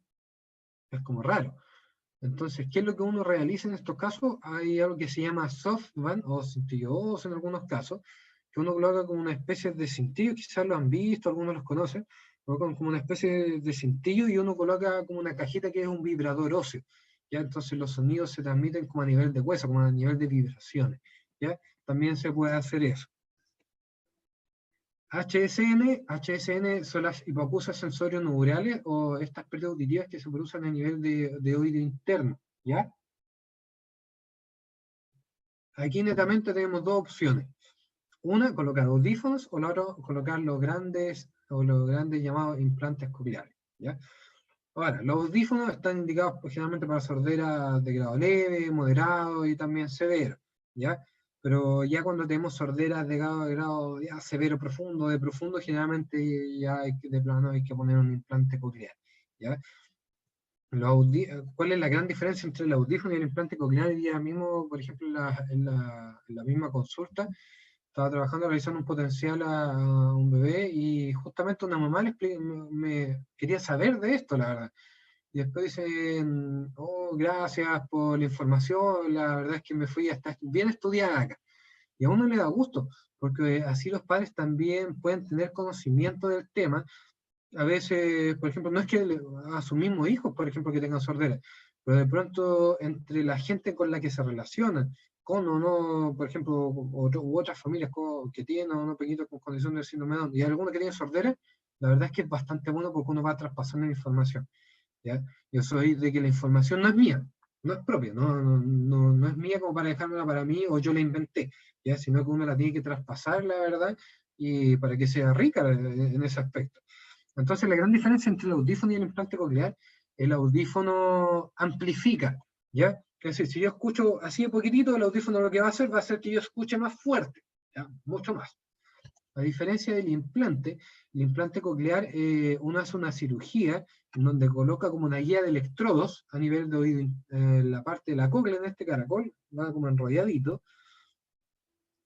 Es como raro. Entonces, ¿qué es lo que uno realiza en estos casos? Hay algo que se llama softband o cintillo en algunos casos, que uno coloca como una especie de cintillo, quizás lo han visto, algunos los conocen, colocan como una especie de cintillo y uno coloca como una cajita que es un vibrador óseo, ¿ya? Entonces los sonidos se transmiten como a nivel de hueso, como a nivel de vibraciones, ¿ya? También se puede hacer eso. HSN son las hipoacusas sensorio-neurales o estas pérdidas auditivas que se producen a nivel de oído interno, ¿ya? Aquí netamente tenemos dos opciones. Una, colocar audífonos, o la otra, colocar los grandes llamados implantes cocleares, ¿ya? Ahora, los audífonos están indicados generalmente para sordera de grado leve, moderado y también severo, ¿ya? Pero ya cuando tenemos sordera de grado ya severo profundo, de profundo, generalmente ya de plano hay que poner un implante coclear, ¿ya? ¿Cuál es la gran diferencia entre el audífono y el implante coclear? El día mismo, por ejemplo, en la misma consulta, estaba trabajando, realizando un potencial a un bebé y justamente una mamá me quería saber de esto, la verdad. Y después dicen, oh, gracias por la información, la verdad es que me fui hasta bien estudiada acá. Y a uno le da gusto, porque así los padres también pueden tener conocimiento del tema. A veces, por ejemplo, no es que a sus mismos hijos, por ejemplo, que tengan sordera, pero de pronto entre la gente con la que se relacionan, con o no, por ejemplo, u otras familias que tienen o no pequeñitos con condición de síndrome de Down, y algunos que tienen sordera, la verdad es que es bastante bueno porque uno va traspasando la información, ¿ya? Yo soy de que la información no es mía, no es propia, no es mía como para dejármela para mí o yo la inventé, ¿ya? Sino que uno la tiene que traspasar, la verdad, y para que sea rica en ese aspecto. Entonces, la gran diferencia entre el audífono y el implante coclear, el audífono amplifica, ¿ya? Es decir, si yo escucho así de poquitito, el audífono lo que va a hacer que yo escuche más fuerte, ¿ya? Mucho más. A diferencia del implante, el implante coclear, uno hace una cirugía en donde coloca como una guía de electrodos a nivel de oído, la parte de la cóclea en este caracol, va como enrolladito,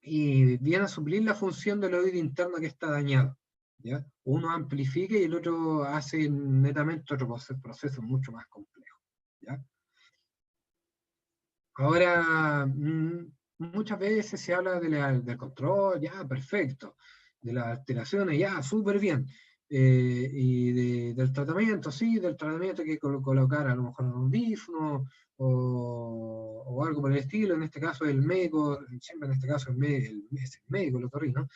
y viene a suplir la función del oído interno que está dañado, ¿ya? Uno amplifica y el otro hace netamente otro proceso mucho más complejo, ¿ya? Ahora, muchas veces se habla del control, ya, perfecto, de las alteraciones, ya, súper bien, y del tratamiento, sí, del tratamiento que hay que colocar a lo mejor un audífono o algo por el estilo, en este caso el médico, siempre en este caso es el médico, el otorrino,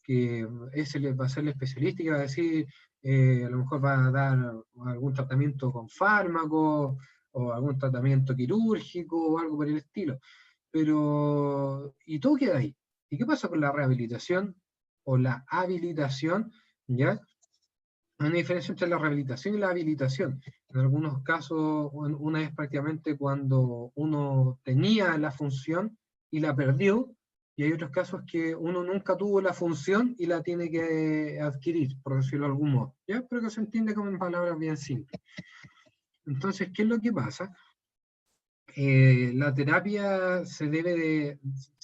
que ese va a ser el especialista y va a decir, a lo mejor va a dar algún tratamiento con fármaco o algún tratamiento quirúrgico o algo por el estilo. Pero, y todo queda ahí. ¿Y qué pasa con la rehabilitación o la habilitación? ¿Ya? Hay una diferencia entre la rehabilitación y la habilitación. En algunos casos, una es prácticamente cuando uno tenía la función y la perdió, y hay otros casos que uno nunca tuvo la función y la tiene que adquirir, por decirlo de algún modo. ¿Ya? Pero que se entiende como en palabras bien simples. Entonces, ¿qué es lo que pasa? La terapia se debe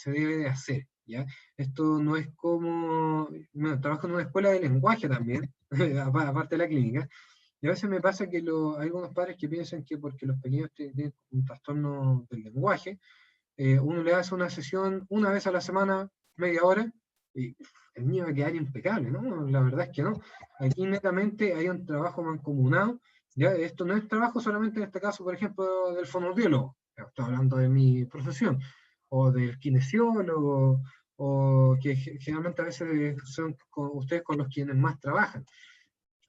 de hacer, ¿ya? Esto no es como, bueno, trabajo en una escuela de lenguaje también, aparte de la clínica, y a veces me pasa que hay algunos padres que piensan que porque los pequeños tienen un trastorno del lenguaje, uno le hace una sesión una vez a la semana, media hora, y el niño va a quedar impecable, ¿no? La verdad es que no. Aquí netamente hay un trabajo mancomunado, ¿ya? Esto no es trabajo solamente en este caso, por ejemplo, del fonoaudiólogo, estoy hablando de mi profesión, o del kinesiólogo, o que generalmente a veces son ustedes con los quienes más trabajan.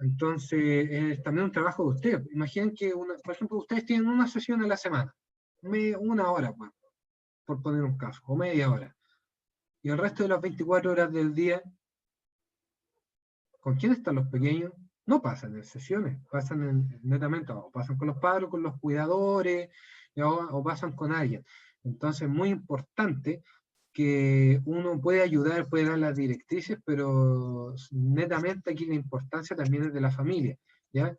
Entonces, es también un trabajo de ustedes. Imaginen que, por ejemplo, ustedes tienen una sesión a la semana, una hora, pues, por poner un caso, o media hora. Y el resto de las 24 horas del día, ¿con quién están los pequeños? No pasan en sesiones, pasan netamente, o pasan con los padres, con los cuidadores, o pasan con alguien. Entonces, es muy importante que uno puede ayudar, puede dar las directrices, pero netamente aquí la importancia también es de la familia, ¿ya?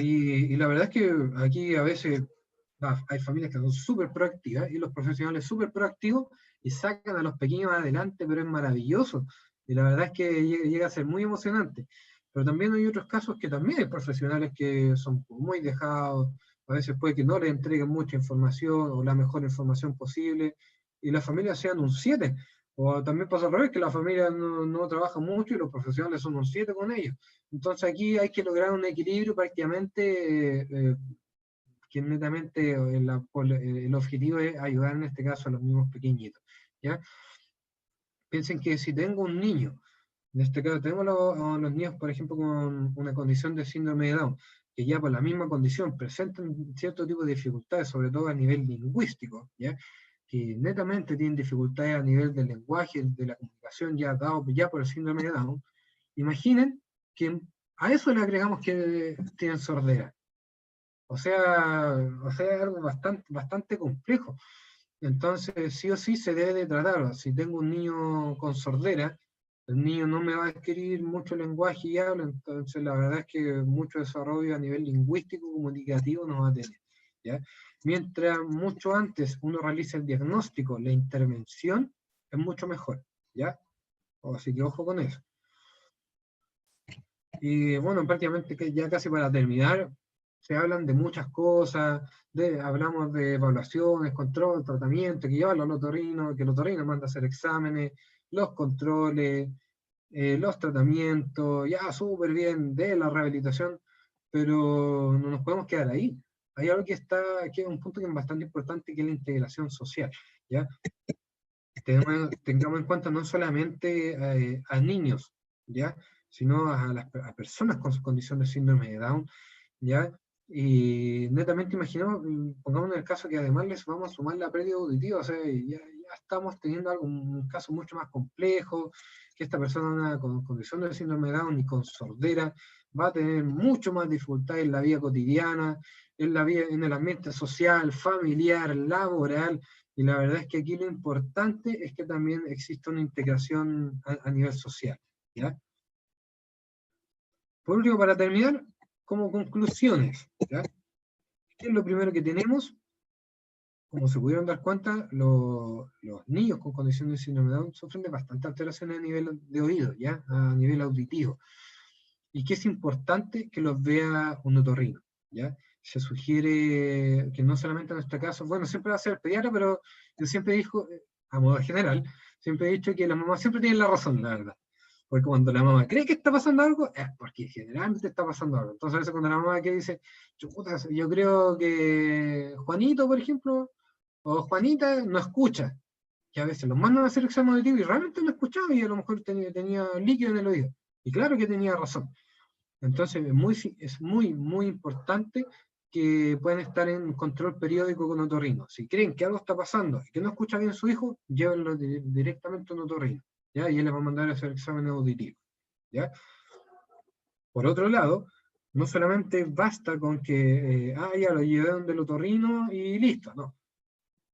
Y la verdad es que aquí a veces hay familias que son súper proactivas y los profesionales súper proactivos y sacan a los pequeños adelante, pero es maravilloso. Y la verdad es que llega a ser muy emocionante. Pero también hay otros casos que también hay profesionales que son muy dejados, a veces puede que no le entreguen mucha información o la mejor información posible y las familias sean un 7. O también pasa al revés, que la familia no trabaja mucho y los profesionales son un 7 con ellos. Entonces aquí hay que lograr un equilibrio prácticamente que netamente el objetivo es ayudar en este caso a los mismos pequeñitos. ¿Ya? Piensen que si tengo un niño, en este caso tengo los niños, por ejemplo, con una condición de síndrome de Down, que ya por la misma condición presentan cierto tipo de dificultades, sobre todo a nivel lingüístico, ¿ya? Que netamente tienen dificultades a nivel del lenguaje, de la comunicación, ya dado ya por el síndrome de Down. Imaginen que a eso le agregamos que tienen sordera. O sea, algo bastante complejo. Entonces, sí o sí se debe de tratar. Si tengo un niño con sordera, el niño no me va a adquirir mucho lenguaje y habla, entonces la verdad es que mucho desarrollo a nivel lingüístico, comunicativo no va a tener. ¿Ya? Mientras mucho antes uno realiza el diagnóstico, la intervención es mucho mejor. ¿Ya? Así que ojo con eso. Y bueno, prácticamente que ya casi para terminar, se hablan de muchas cosas, hablamos de evaluaciones, control, tratamiento, que lleva al otorrino, que el otorrino manda a hacer exámenes, los controles, los tratamientos, ya súper bien, de la rehabilitación, pero no nos podemos quedar ahí. Hay algo que es un punto que es bastante importante, que es la integración social, ¿ya? Tengamos en cuenta no solamente a niños, ¿ya? Sino a personas con su condición de síndrome de Down, ¿ya? Y netamente imaginamos, pongamos en el caso que además les vamos a sumar la pérdida auditiva, o sea, ya estamos teniendo un caso mucho más complejo, que esta persona con condición de síndrome de Down y con sordera va a tener mucho más dificultad en la vida cotidiana, en el ambiente social, familiar, laboral, y la verdad es que aquí lo importante es que también exista una integración a nivel social, ¿ya? Por último, para terminar, como conclusiones, ¿ya? ¿Qué es lo primero que tenemos? Como se pudieron dar cuenta, los niños con condiciones de síndrome de Down sufren de bastantes alteraciones a nivel de oído, ¿ya? A nivel auditivo. Y que es importante que los vea un otorrino, ¿ya? Se sugiere que no solamente en nuestro caso, bueno, siempre va a ser el pediatra, pero yo siempre digo, a modo general, siempre he dicho que las mamás siempre tienen la razón, la verdad. Porque cuando la mamá cree que está pasando algo, es porque generalmente está pasando algo. Entonces, a veces cuando la mamá que dice, chuta, yo creo que Juanito, por ejemplo, o Juanita no escucha, que a veces los mandan a hacer examen auditivo y realmente no escuchaba y a lo mejor tenía líquido en el oído. Y claro que tenía razón. Entonces es muy importante que puedan estar en control periódico con otorrino. Si creen que algo está pasando y que no escucha bien su hijo, llévenlo directamente a un otorrino, ¿ya? Y él les va a mandar a hacer examen auditivo, ¿ya? Por otro lado, no solamente basta con que, ya lo llevé donde el otorrino y listo, no.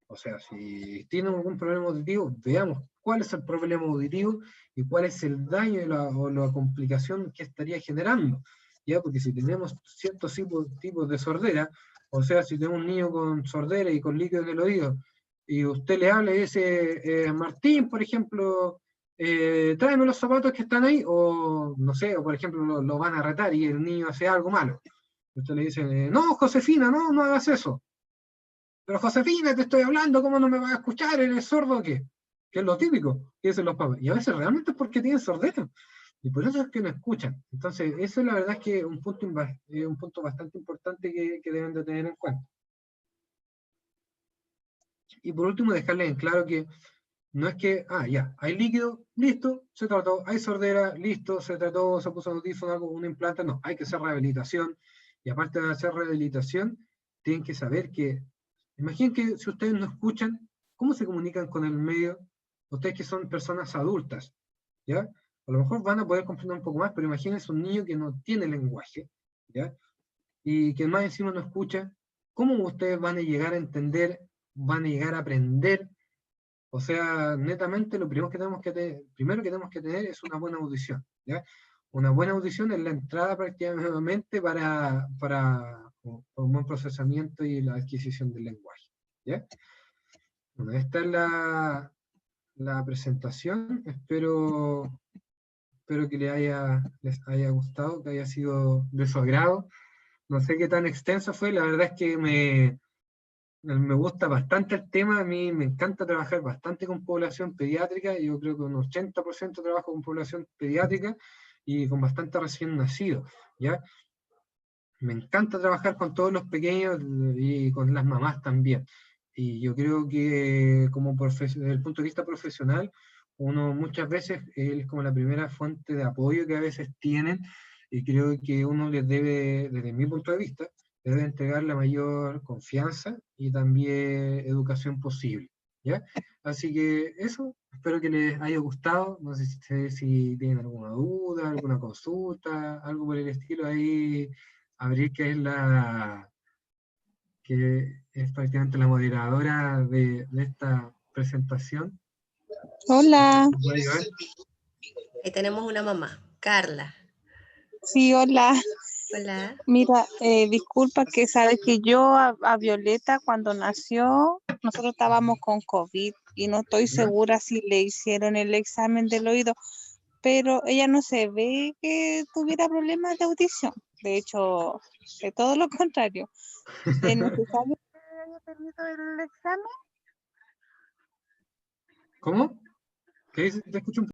O sea, si tienen algún problema auditivo, veamos cuál es el problema auditivo y cuál es el daño o la complicación que estaría generando. ¿Ya? Porque si tenemos ciertos tipos de sordera, o sea, si tenemos un niño con sordera y con líquido en el oído, y usted le habla y dice, Martín, por ejemplo, tráeme los zapatos que están ahí, o no sé, o por ejemplo lo van a retar y el niño hace algo malo. Usted le dice, no, Josefina, no hagas eso. Pero Josefina, te estoy hablando, ¿cómo no me vas a escuchar? ¿Eres sordo o qué? Que es lo típico que dicen los papás. Y a veces realmente es porque tienen sordera. Y por eso es que no escuchan. Entonces, eso la verdad es que es un punto bastante importante que deben de tener en cuenta. Y por último, dejarles en claro que no es que, ya, hay líquido, listo, se trató, hay sordera, listo, se trató, se puso un audífono, un implante, no, hay que hacer rehabilitación. Y aparte de hacer rehabilitación, tienen que saber que, imaginen que si ustedes no escuchan, ¿cómo se comunican con el medio? ustedes que son personas adultas, ¿ya? A lo mejor van a poder comprender un poco más, pero imagínense un niño que no tiene lenguaje, ¿ya? Y que más encima no escucha, ¿cómo ustedes van a llegar a entender, van a llegar a aprender? O sea, netamente lo primero que tenemos que tener es una buena audición, ¿ya? Una buena audición es la entrada prácticamente para un buen procesamiento y la adquisición del lenguaje, ¿ya? Bueno, esta es la presentación, espero que les haya gustado, que haya sido de su agrado. No sé qué tan extenso fue, la verdad es que me gusta bastante el tema, a mí me encanta trabajar bastante con población pediátrica, yo creo que un 80% trabajo con población pediátrica y con bastante recién nacidos, ¿ya? Me encanta trabajar con todos los pequeños y con las mamás también. Y yo creo que desde el punto de vista profesional, uno muchas veces es como la primera fuente de apoyo que a veces tienen y creo que uno les debe, desde mi punto de vista, debe entregar la mayor confianza y también educación posible, ¿ya? Así que eso, espero que les haya gustado, no sé si tienen alguna duda, alguna consulta, algo por el estilo ahí. Abril, que es prácticamente la moderadora de esta presentación. Hola, ¿Me puede ayudar? Ahí tenemos una mamá, Carla. sí, hola. Hola. Mira, disculpa que sabes que yo a Violeta cuando nació, nosotros estábamos con COVID y no estoy ¿Ya? segura si le hicieron el examen del oído, pero ella no se ve que tuviera problemas de audición. De hecho, de todo lo contrario. ¿Es necesario que haya tenido el examen? ¿Cómo? ¿Qué dice? Te escucho un